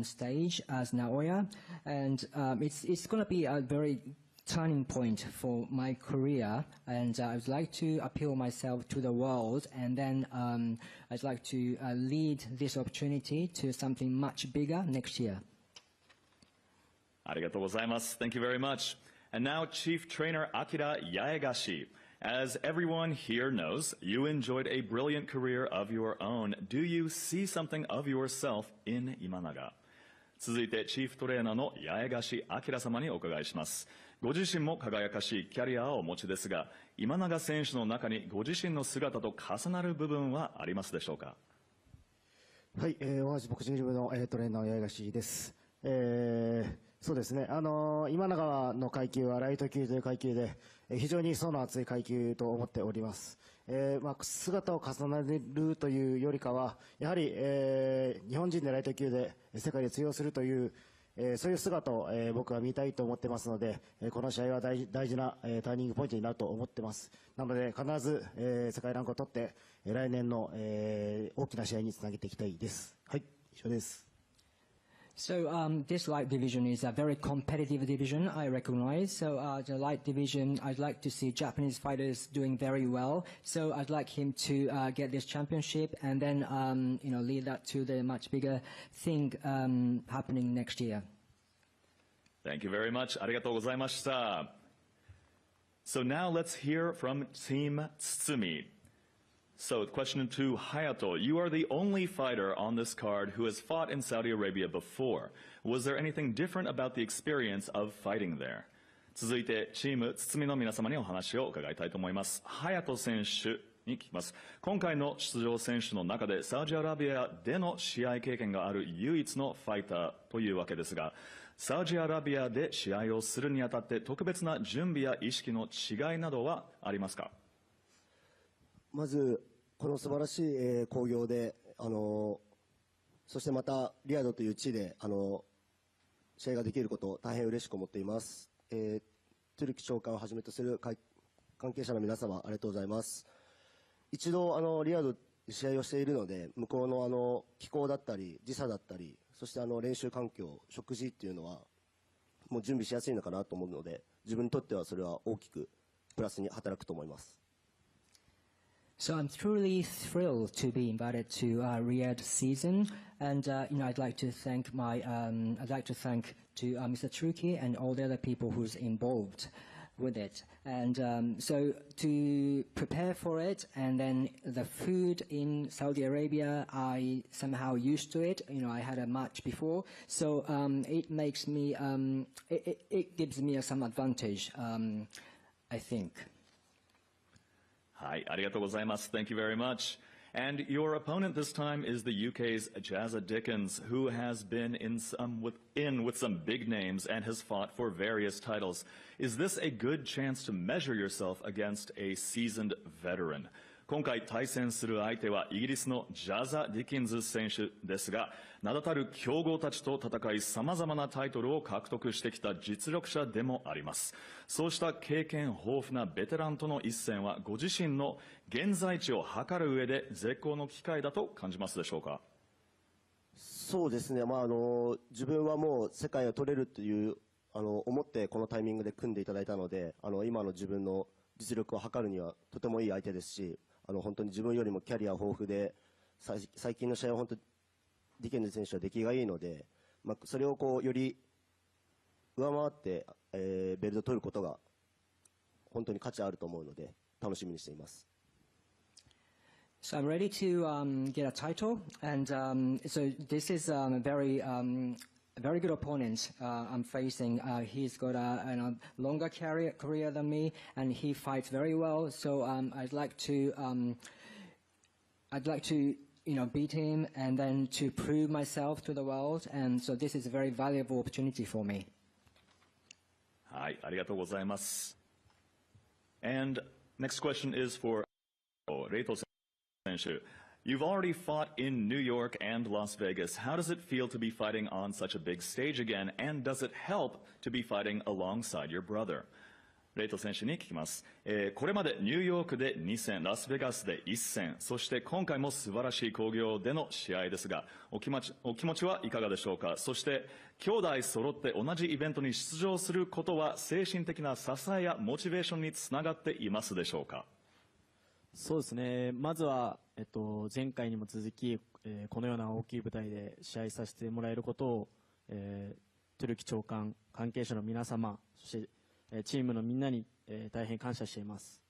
stage as Naoya. And it's going to be a very turning point for my career. And I would like to appeal myself to the world. And then I'd like to lead this opportunity to something much bigger next year. ありがとうございます。Thank you very much. And now, Chief Trainer Akira Yaegashi. As everyone here knows, you enjoyed a brilliant career of your own. Do you see something of yourself in Imanaga? 続いて、チーフトレーナーの八重樫明様にお伺いします。ご自身も輝かしいキャリアをお持ちですが、今永選手の中にご自身の姿と重なる部分はありますでしょうか。はい、同じボクシングジムの、トレーナーの八重樫です。そうですね、今永の階級はライト級という階級で、非常に層の厚い階級と思っております。姿を重ねるというよりかは、やはり、日本人でライト級で世界で通用するという、そういう姿を、僕は見たいと思ってますので、この試合は大事な、ターニングポイントになると思ってます。なので、必ず、世界ランクを取って、来年の、大きな試合につなげていきたいです。はい、以上です。So this light division is a very competitive division, I recognize. So the light division, I'd like to see Japanese fighters doing very well. So I'd like him to get this championship and then lead that to the much bigger thing happening next year. Thank you very much. ありがとうございました。So now let's hear from Team Tsutsumi.So, question 2, Hayato, you are the only fighter on this card who has fought in Saudi Arabia before. Was there anything different about the experience of fighting there? 続いて、チーム堤の皆様にお話を伺いたいと思います。Hayato 選手に聞きます。今回の出場選手の中でサウジアラビアでの試合経験がある唯一のファイターというわけですが、サウジアラビアで試合をするにあたって特別な準備や意識の違いなどはありますか？まずこの素晴らしい興行で、そしてまたリヤドという地で試合ができることを大変嬉しく思っています。トゥルキ長官をはじめとする関係者の皆様、ありがとうございます。一度リヤドで試合をしているので、向こうの気候だったり時差だったり、そして練習環境、食事っていうのはもう準備しやすいのかなと思うので、自分にとってはそれは大きくプラスに働くと思います。So I'm truly thrilled to be invited to Riyadh season, and I'd like to thank to Mr. Truki and all the other people who's involved with it. And so to prepare for it, and then the food in Saudi Arabia, I somehow used to it. I had a match before, so it makes me it gives me some advantage, I think. はい、ありがとうございます。Thank you very much. And your opponent this time is the UK's Jazza Dickens, who has been in with some big names and has fought for various titles. Is this a good chance to measure yourself against a seasoned veteran? こ今回対戦する相手はイギリスのジャザ・ディキンズ選手ですが、名だたる強豪たちと戦い、様々なタイトルを獲得してきた実力者でもあります。そうした経験豊富なベテランとの一戦は、ご自身の現在地を測る上で絶好の機会だと感じますでしょうか？そうですね、自分はもう世界を取れるという思ってこのタイミングで組んでいただいたので、今の自分の実力を測るにはとてもいい相手ですし、本当に自分よりもキャリア豊富で、最近の試合は本当にディケンズ選手は出来がいいので、それをより上回って、ベルトを取ることが本当に価値あると思うので楽しみにしています。So I'm ready to get a title, and so this is a very good opponent I'm facing. He's got a longer career than me, and he fights very well. So I'd like to beat him, and then to prove myself to the world. And so this is a very valuable opportunity for me. はい、ありがとうございます。And next question is for レイト選手。You've already fought in New York and Las Vegas. How does it feel to be fighting on such a big stage again? And does it help to be fighting alongside your brother? レイト選手に聞きます。これまでニューヨークで2戦、ラスベガスで1戦、そして今回も素晴らしい興行での試合ですが、お気持ちはいかがでしょうか？そして、兄弟揃って同じイベントに出場することは精神的な支えやモチベーションにつながっていますでしょうか？そうですね、まずは、前回にも続き、このような大きい舞台で試合させてもらえることを、トゥルキ長官、関係者の皆様、そして、チームのみんなに、大変感謝しています。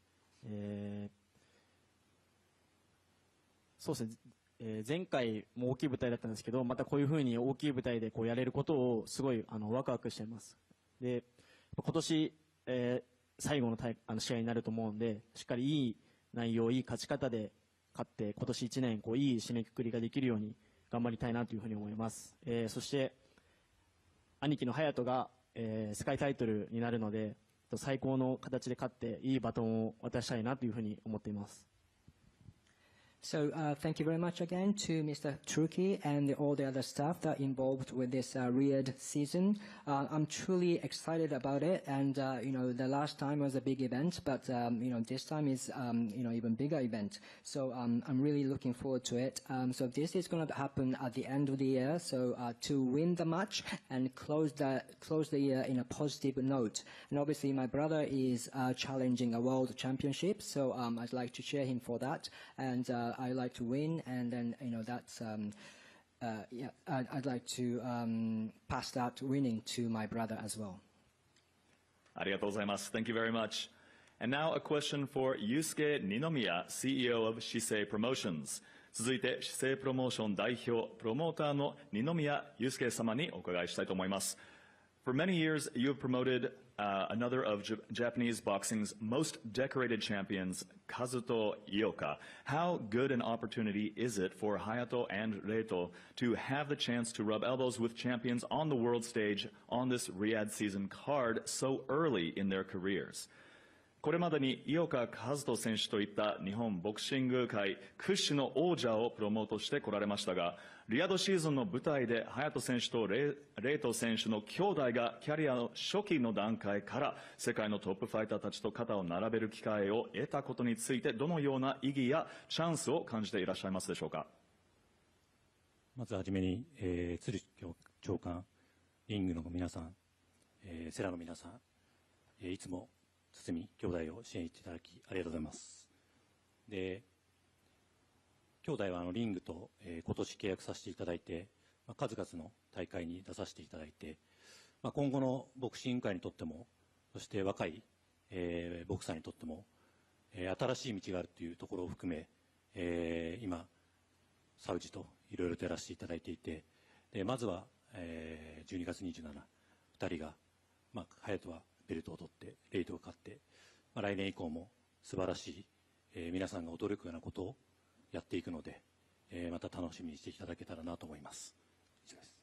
そうですね、前回も大きい舞台だったんですけど、またこういうふうに大きい舞台でやれることをすごいワクワクしています。で、今年、最後の試合になると思うので、しっかりいい内容、いい勝ち方で勝って、今年1年いい締めくくりができるように頑張りたいなというふうに思います。そして兄貴の隼人が、世界タイトルになるので、最高の形で勝っていいバトンを渡したいなというふうに思っています。So thank you very much again to Mr. Turkey and all the other staff that involved with this Riyadh season. I'm truly excited about it, and the last time was a big event, but this time is even bigger event. So I'm really looking forward to it. So this is going to happen at the end of the year. So to win the match and close the year in a positive note. And obviously my brother is challenging a world championship, so I'd like to cheer him for that. And I like to win, and then that's I'd like to pass that winning to my brother as well. ありがとうございます。Thank you very much. And now a question for Yusuke Ninomiya, CEO of Shisei Promotions. 続いて、Shisei Promotion 代表、プロモーターの二宮祐介様にお伺いしたいと思います。For many years, you have promoted another of Japanese boxing's most decorated champions, Kazuto Ioka. How good an opportunity is it for Hayato and Reito to have the chance to rub elbows with champions on the world stage on this Riyadh season card so early in their careers? これまでに井岡一人選手といった日本ボクシング界屈指の王者をプロモートしてこられましたが、リヤドシーズンの舞台で隼人選手とレイト選手の兄弟がキャリアの初期の段階から世界のトップファイターたちと肩を並べる機会を得たことについて、どのような意義やチャンスを感じていらっしゃいますでしょうか？まずはじめに、鶴長官、リングの皆さん、セラの皆さん、いつも堤兄弟を支援していただきありがとうございます。で、兄弟はリングと、今年契約させていただいて、数々の大会に出させていただいて、今後のボクシング界にとっても、そして若い、ボクサーにとっても、新しい道があるというところを含め、今サウジといろいろとやらせていただいていて、でまずは、12月27、2人が、隼人はベルトを取ってレイトが勝って、来年以降も素晴らしい、皆さんが驚くようなことをやっていくので、また楽しみにしていただけたらなと思います。以上です。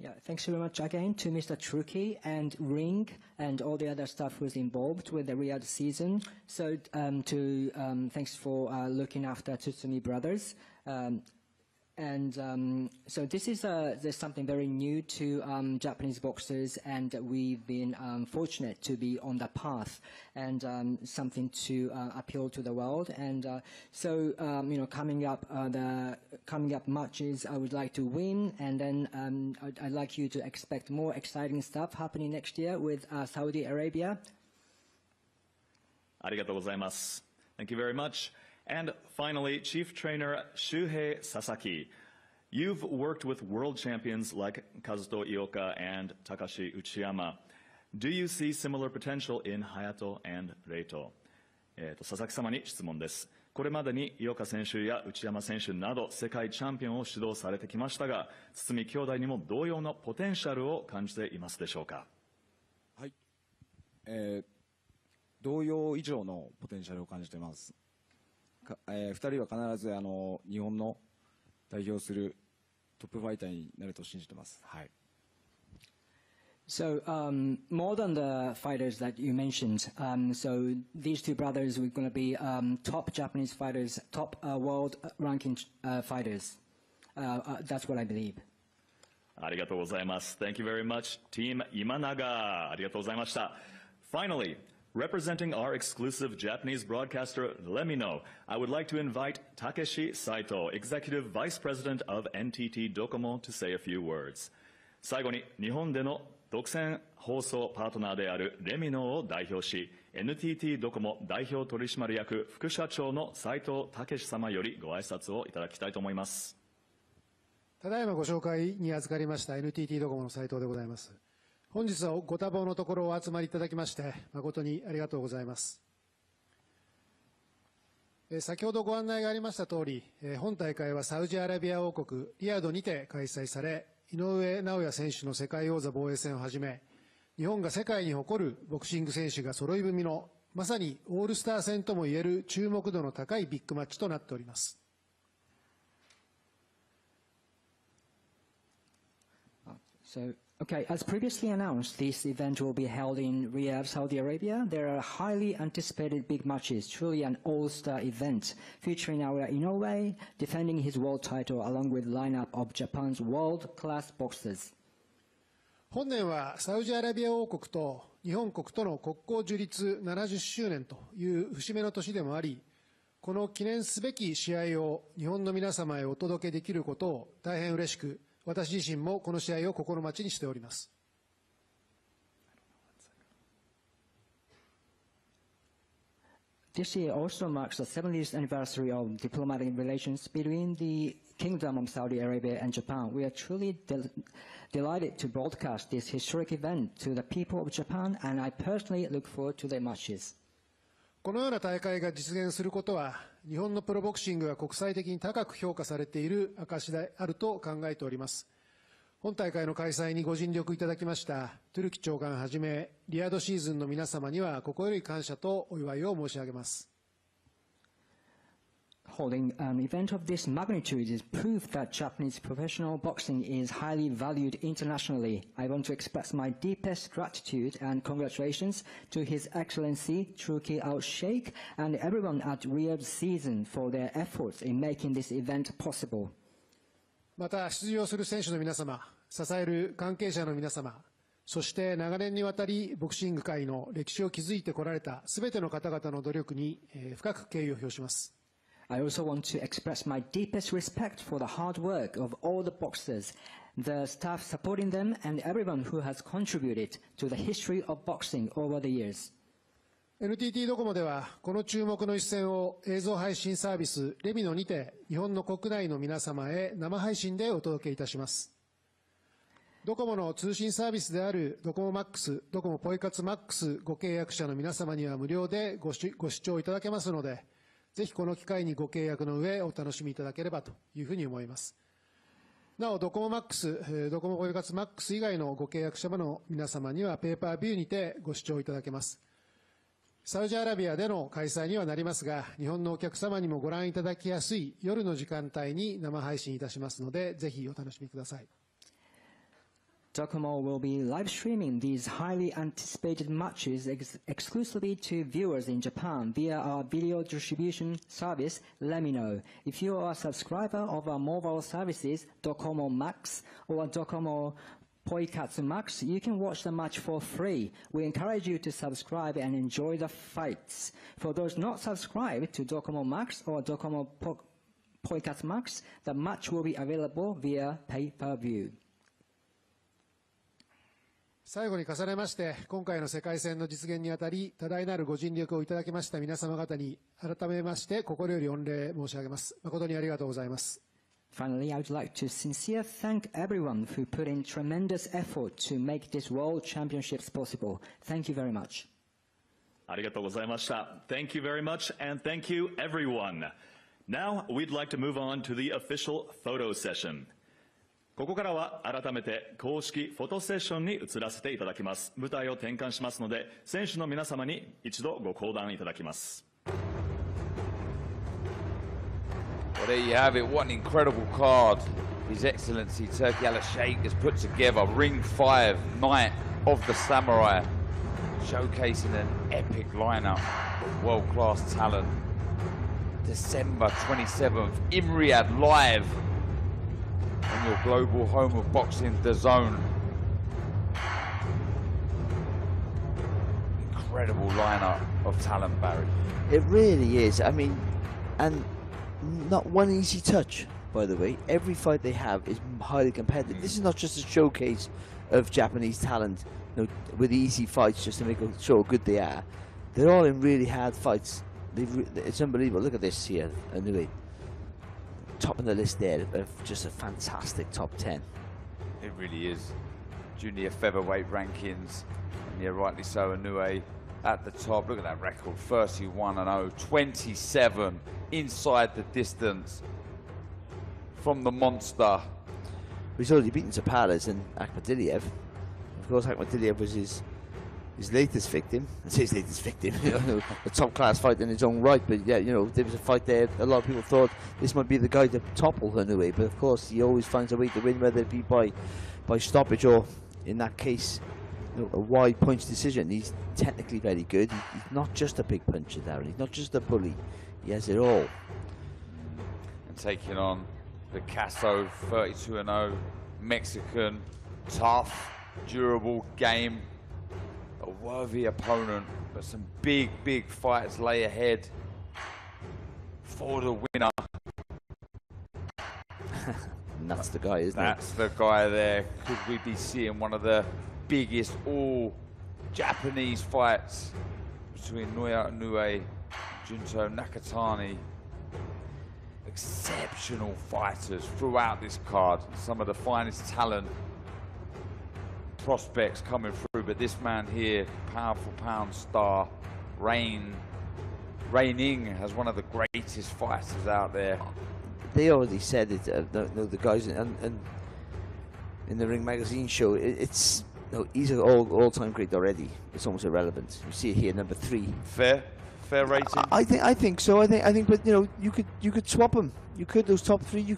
Yeah, thanks very much again to Mr. Turkey and Ring and all the other staff who's involved with the Riyadh season. So thanks for looking after Tsutsumi Brothers. So this is there's something very new to Japanese boxers, and we've been fortunate to be on the path and something to appeal to the world. And coming up matches, I would like to win, and then I'd like you to expect more exciting stuff happening next year with Saudi Arabia. ありがとうございます。Thank you very much. And finally, Chief Trainer Shuhei Sasaki. You've worked with world champions like Kazuto Ioka and Takashi Uchiyama. Do you see similar potential in Hayato and Reito? 佐々木様に質問です。これまでに井岡選手や内山選手など世界チャンピオンを指導されてきましたが、堤兄弟にも同様のポテンシャルを感じていますでしょうか。はい、同様以上のポテンシャルを感じています。2人は必ず日本の代表するトップファイターになると信じています。はい。So more than the fighters that you mentioned, so these two brothers were going to be top Japanese fighters, top world ranking fighters. That's what I believe. ありがとうございます。Thank you very much, Team 今永。ありがとうございました。Finally, representing our exclusive Japanese broadcaster, let me know. I would like to invite Takeshi Saito, Executive Vice President of NTT Docomo, to say a few words. 最後に日本での独占放送パートナーであるレミノを代表し、NTT ドコモ代表取締役副社長の斉藤武様よりご挨拶をいただきたいと思います。ただいまご紹介に預かりました NTT ドコモの斉藤でございます。本日はご多忙のところお集まりいただきまして誠にありがとうございます。先ほどご案内がありました通り、本大会はサウジアラビア王国リヤドにて開催され、井上尚弥選手の世界王座防衛戦をはじめ、日本が世界に誇るボクシング選手が揃い踏みの、まさにオールスター戦ともいえる注目度の高いビッグマッチとなっております。Okay, as previously announced, this event will be held in Riyadh, Saudi Arabia. There are highly anticipated big matches, truly an all-star event, featuring our Ínoui defending his world title along with lineup of Japan's world-class boxers. 本年はサウジアラビア王国と日本国との国交樹立70周年という節目の年でもあり、この記念すべき試合を日本の皆様へお届けできることを大変嬉しく、私自身もこの試合を心待ちにしております。This year also marks the 70th anniversary of diplomatic relations between the Kingdom of Saudi Arabia and Japan. We are truly delighted to broadcast this historic event to the people of Japan, and I personally look forward to their matches. このような大会が実現することは、日本のプロボクシングが国際的に高く評価されている証であると考えております。本大会の開催にご尽力いただきましたトゥルキ長官はじめ、リヤドシーズンの皆様には心より感謝とお祝いを申し上げます。Holding an event of this magnitude is proof that Japanese professional boxing is highly valued internationally. I want to express my deepest gratitude and congratulations to His Excellency Turki Al-Sheikh and everyone at Riyadh Season for their efforts in making this event possible. また出場する選手の皆様、支える関係者の皆様、そして長年にわたりボクシング界の歴史を築いてこられたすべての方々の努力に深く敬意を表します。I also want to express my deepest respect for the hard work of all the boxers, the staff supporting them, and everyone who has contributed to the history of boxing over the years. NTT ドコモではこの注目の一戦を映像配信サービスレミノにて日本の国内の皆様へ生配信でお届けいたします。ドコモの通信サービスであるドコモマックス、ドコモポイ活マックスご契約者の皆様には無料でご視聴いただけますので、ぜひこの機会にご契約の上お楽しみいただければというふうに思います。なおドコモマックス、ドコモポイ活マックス以外のご契約者の皆様にはペーパービューにてご視聴いただけます。サウジアラビアでの開催にはなりますが、日本のお客様にもご覧いただきやすい夜の時間帯に生配信いたしますので、ぜひお楽しみください。Docomo will be live streaming these highly anticipated matches exclusively to viewers in Japan via our video distribution service, Lemino. If you are a subscriber of our mobile services, Docomo Max or Docomo Poikatsu Max, you can watch the match for free. We encourage you to subscribe and enjoy the fights. For those not subscribed to Docomo Max or Docomo Poikatsu Max, the match will be available via pay-per-view. 最後に重ねまして、今回の世界戦の実現にあたり、多大なるご尽力をいただきました皆様方に、改めまして心より御礼申し上げます。誠にありがとうございます。Finally, I would like to sincerely thank everyone who put in tremendous effort to make this World Championships possible. Thank you very much. ありがとうございました。Thank you very much, and thank you, everyone. Now, we'd like to move on to the official photo session. ここからは改めて公式フォトセッションに移らせていただきます。舞台を転換しますので、選手の皆様に一度ご講談いただきます。Well, there you have it. What an incredible card His Excellency Turki Al-Sheikh has put together. Ring 5, Night of the Samurai, showcasing an epic lineup of world-class talent. December 27th in Riyadh, live on your global home of boxing, DAZN. Incredible lineup of talent, Barry. It really is. I mean, and not one easy touch, by the way. Every fight they have is highly competitive. This is not just a showcase of Japanese talent, you know, with easy fights just to make show how good they are. They're all in really hard fights. It's unbelievable. Look at this here, anyway. Top of the list there of just a fantastic top 10. It really is. Junior featherweight rankings, and yeah, rightly so, Inouye at the top. Look at that record, 31-0, 27 inside the distance from the monster. He's already beaten Zapalas and Akhmadiliev. Of course, Akhmadiliev was his latest victim. It's his latest victim, you know, a top-class fight in his own right. But yeah, you know, there was a fight there. A lot of people thought this might be the guy to topple Inouye, but of course, he always finds a way to win, whether it be by stoppage or, in that case, you know, a wide punch decision. He's technically very good. He's not just a big puncher, Darren. He's not just a bully. He has it all. And taking on Bيكاسو, 32-0, Mexican, tough, durable game. A worthy opponent, but some big, big fights lay ahead for the winner. And that's the guy, isn't it? That's the guy there. Could we be seeing one of the biggest all-Japanese fights between Naoya Inoue, Junto Nakatani? Exceptional fighters throughout this card. Some of the finest talent prospects coming through, but this man here, powerful pound star, reigning as one of the greatest fighters out there. They already said it, the guys in the Ring Magazine show, it's, you know, he's an all-time great already. It's almost irrelevant. You see it here, number 3. Fair rating. I think so. I think, but you know, you could swap them. You could, those top 3. You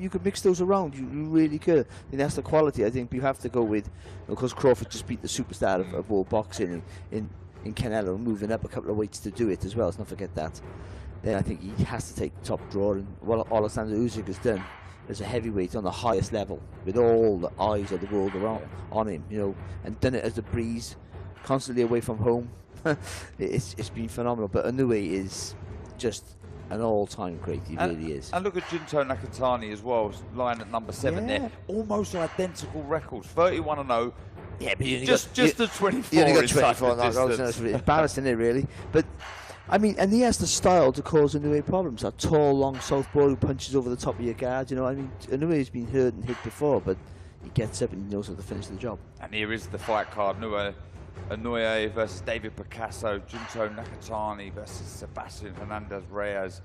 could mix those around. You really could. And that's the quality. I think you have to go with, because Crawford just beat the superstar of world boxing in Canelo, moving up a couple of weights to do it as well. Let's not forget that. Then I think he has to take the top draw, and what Alexander Usyk has done as a heavyweight on the highest level, with all the eyes of the world around on him, you know, and done it as a breeze, constantly away from home. It's been phenomenal. But Inouye is just an all-time great. He really is. And look at Junto Nakatani as well, lying at number 7 there. Almost identical records, 31-0. Yeah, but you just the 24. You only got 24. That's embarrassing, it really. But I mean, and he has the style to cause Inouye problems. That tall, long southpaw who punches over the top of your guard. You know, I mean, Inouye's been hurt and hit before, but he gets up and he knows how to finish the job. And here is the fight card: Inouye versus David Bيكاسو, Junto Nakatani versus Sebastian Hernandez-Reyes,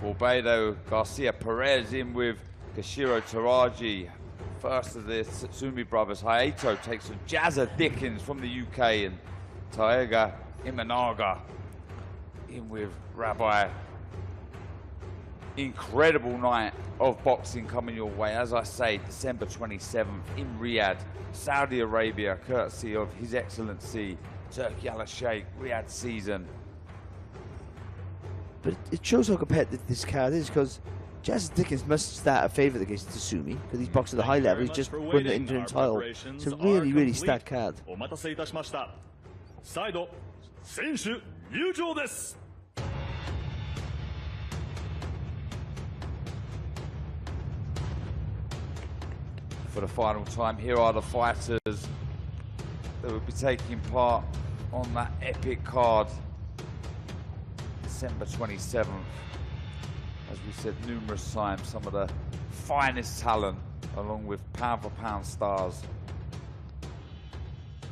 Barbedo Garcia Perez in with Kashiro Taraji. First of the Satsumi brothers, Hayato takes on Jazza Dickens from the UK, and Taega Imanaga in with Rabbi. Incredible night of boxing coming your way. As I say, December 27th in Riyadh. Saudi Arabia, courtesy of His Excellency Turki Al Sheikh, Riyadh season. But it shows how competitive this card is, because Jazz Dickens must start a favourite against Tsumi, because he's boxed at the high level. He's just won the interim title. It's a really, really stacked card. For the final time, here are the fighters that will be taking part on that epic card. December 27th. As we said numerous times, some of the finest talent, along with pound-for-pound stars.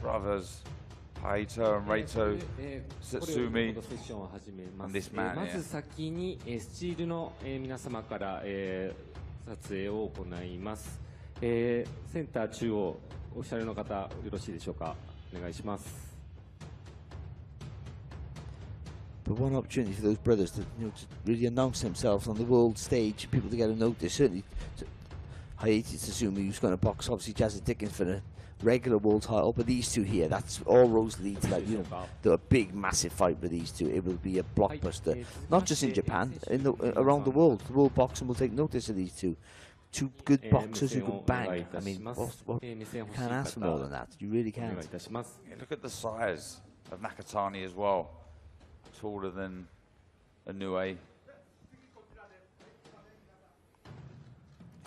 Brothers Haito and Reito Satsumi, and this man here. まず先にスチールの皆様から撮影を行います。センター中央オフィシャルの方よろしいでしょうか。お願いします。 But one opportunity for those brothers to, to really announce themselves on the world stage, people to get a notice. Certainly, Hayati Tsumi, who's going to box obviously Jazz Dickens for the regular world title, but these two here, that's all roads lead to that. A big, massive fight with these two. It will be a blockbuster, not just in Japan, around the world. The world boxing will take notice of these two. Two good boxers who can bang. I mean, you can't ask for more than that. You really can't. Look at the size of Nakatani as well. Taller than Inouye.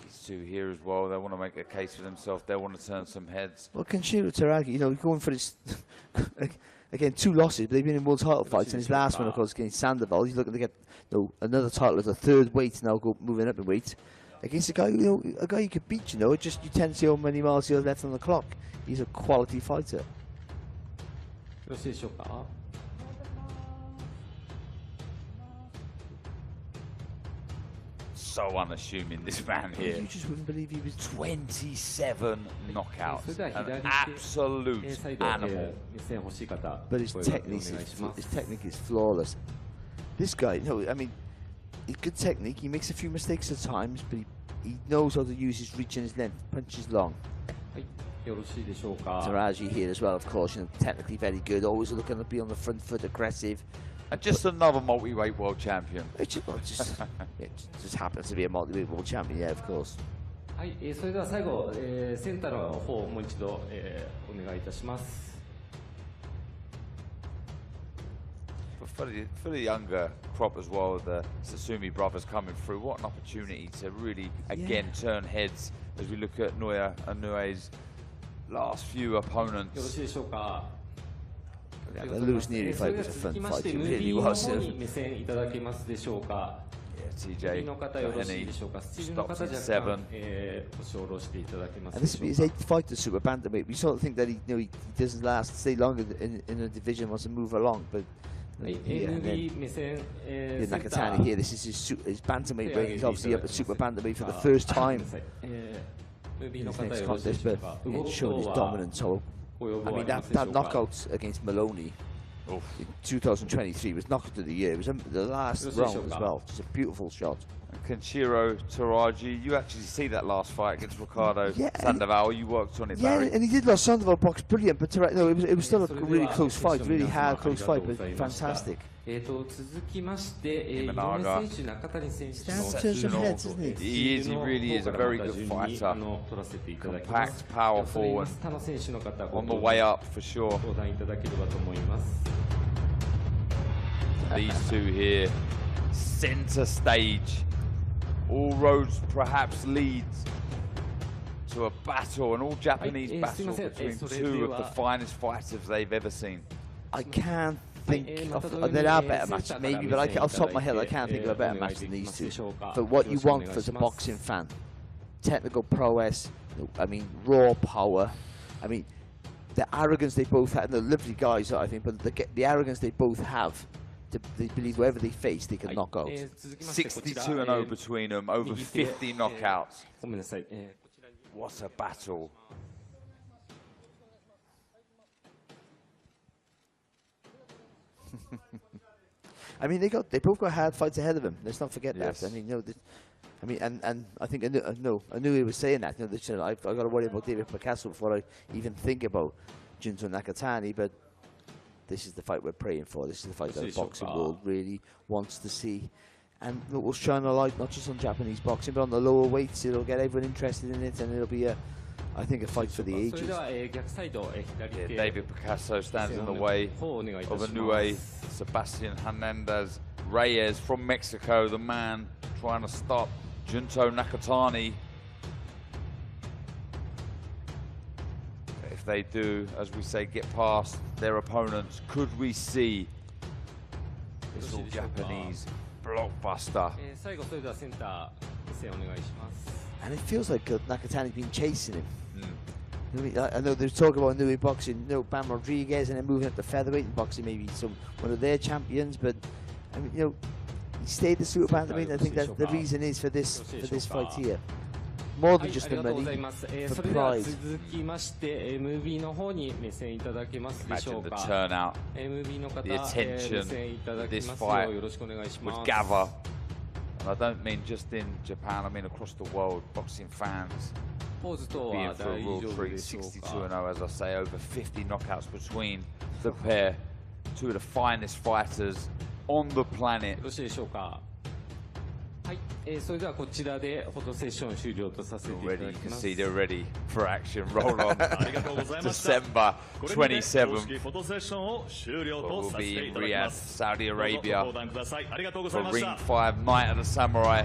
These two here as well, they want to make a case for themselves, they want to turn some heads. Well, Kenshiro Teragi, going for his, again, 2 losses, but they've been in world title fights, and his last one, of course, against Sandoval. He's looking to get another title as a 3rd weight now, moving up in weight. Against a guy, a guy you could beat, just you tend to see how many miles he has left on the clock. He's a quality fighter. So unassuming, this man here. You just wouldn't believe he was 27 knockouts. An absolute animal. But his technique is flawless. This guy, I mean, he's good technique. He makes a few mistakes at times, but he knows how to use his reach and his length. Punches long. Taraji here as well, of course, technically very good. Always looking to be on the front foot, aggressive. And just another multi-weight world champion. It just happens to be a multi-weight world champion, yeah, of course. はい、それでは最後、センターの方をもう一度、お願いいたします。For the younger crop as well, the Satsumi brothers coming through, what an opportunity to really again turn heads as we look at Nnaoya and Inouye's last few opponents. よろしいでしょうか。 Yeah, the Lewis Neary fight was a fun fight. It really was. TJ Henny stops at 7. And this will be his 8th fight at super bantamweight. We sort of think that he doesn't stay long in a division, wants to move along, but. Nakatani here, this is his bantamweight reign. He's obviously up at super bantamweight for the first time in his next contest, but it's shown his dominance. So, I mean, that knockout against Maloney in 2023 was knockout of the year. It was the last round as well. Just a beautiful shot. And Kenshiro Taraji, you actually see that last fight against Ricardo Sandoval. You worked on it, Barry. Yeah, and he did lose. Sandoval box brilliant, but it was still a really close fight, really hard, close fight, but fantastic. 続きまして、井上選手、中谷選手の He really is a very good fighter. Compact, powerful, and on the way up for sure. These two here, center stage. All roads perhaps lead to a battle, an all-Japanese battle between 2 of the finest fighters they've ever seen. I can't think of, there are better matches maybe, but off the top of my head I can't think of a better match than these two. But what you want as a boxing fan, technical prowess, I mean raw power, I mean the arrogance they both have, they're lovely guys I think, but the arrogance they both have, they believe wherever they face they can knock out. 62-0 between them, over 50 knockouts. What a battle. I mean, they both got hard fights ahead of them. Let's not forget that. I mean, I mean, and I think Inouye was saying that. I've got to worry about David Picasso before I even think about Junto Nakatani. But this is the fight we're praying for. This is the fight that the boxing world really wants to see. And look, we'll shine a light not just on Japanese boxing, but on the lower weights. It'll get everyone interested in it, and it'll be I think, a fight for the ages. David Picasso stands in the way of Inouye, Sebastian Hernandez Reyes from Mexico, the man trying to stop Junto Nakatani. If they do, as we say, get past their opponents, could we see this all Japanese blockbuster? And it feels like Nakatani's been chasing him. I know there's talk about Inouye boxing, Bam Rodriguez, and then moving up to featherweight and boxing maybe one of their champions. But I mean, he stayed the super bantamweight. I think that the reason is for this fight here. More than just the money, for pride. Imagine the turnout, the attention this fight would gather. And I don't mean just in Japan, I mean across the world, boxing fans being for a real treat. 62-0, as I say, over 50 knockouts between the pair. Two of the finest fighters on the planet. Already, you can see they're ready for action. Roll on. December 27th. We'll be in Riyadh, Saudi Arabia for Ring 5, Night of the Samurai.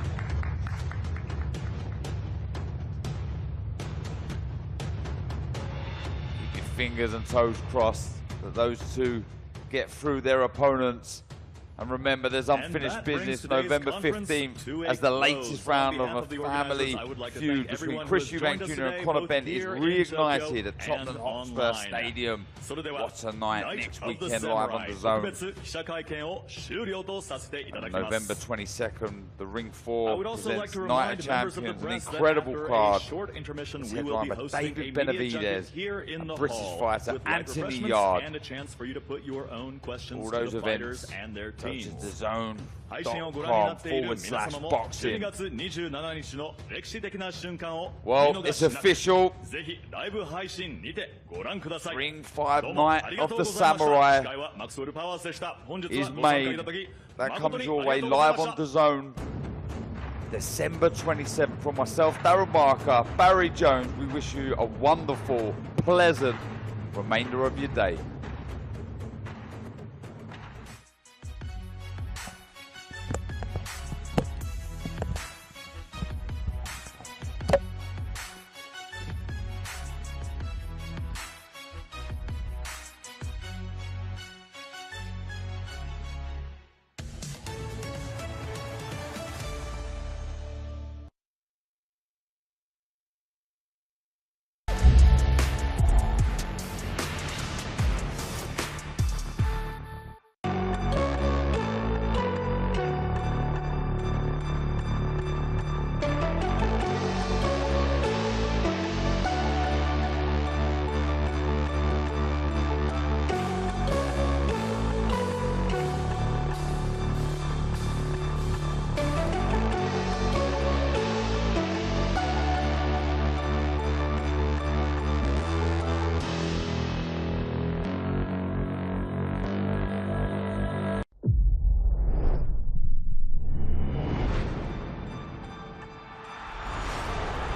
Keep your fingers and toes crossed that those two get through their opponents. And remember, there's unfinished business November 15th as the latest round of a family feud between Chris Eubank Jr. and Conor Benn is reignited at Tottenham Hotspur Stadium. What a night next weekend live on the Zone. And November 22nd, the Ring 4 presents Night of Champions, an incredible card. It's headlined by David Benavidez, a British fighter, Anthony Yard. All those events. The Zone.com/boxing. Well, it's official. Ring 5 Night of the Samurai is made. That comes your way live on the Zone. December 27th. From myself, Darren Barker, Barry Jones, we wish you a wonderful, pleasant remainder of your day.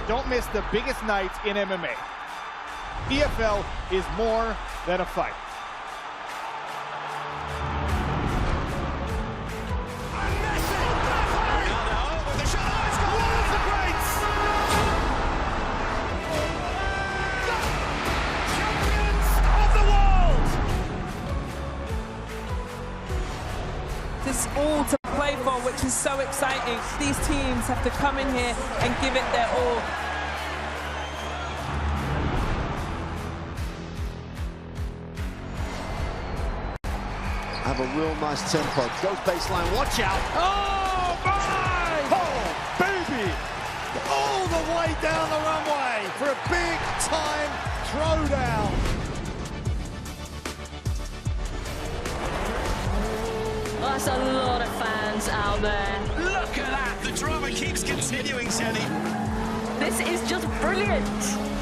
Don't miss the biggest night in MMA. EFL is more than a fight. This all to play for, which is so exciting. These teams have to come in here and give it their all. Have a real nice tempo. Goes baseline, watch out. Oh, my! Oh, baby! All the way down the runway for a big-time throwdown. That's a lot of fans out there. Look at that, the drama keeps continuing, Jenny. This is just brilliant.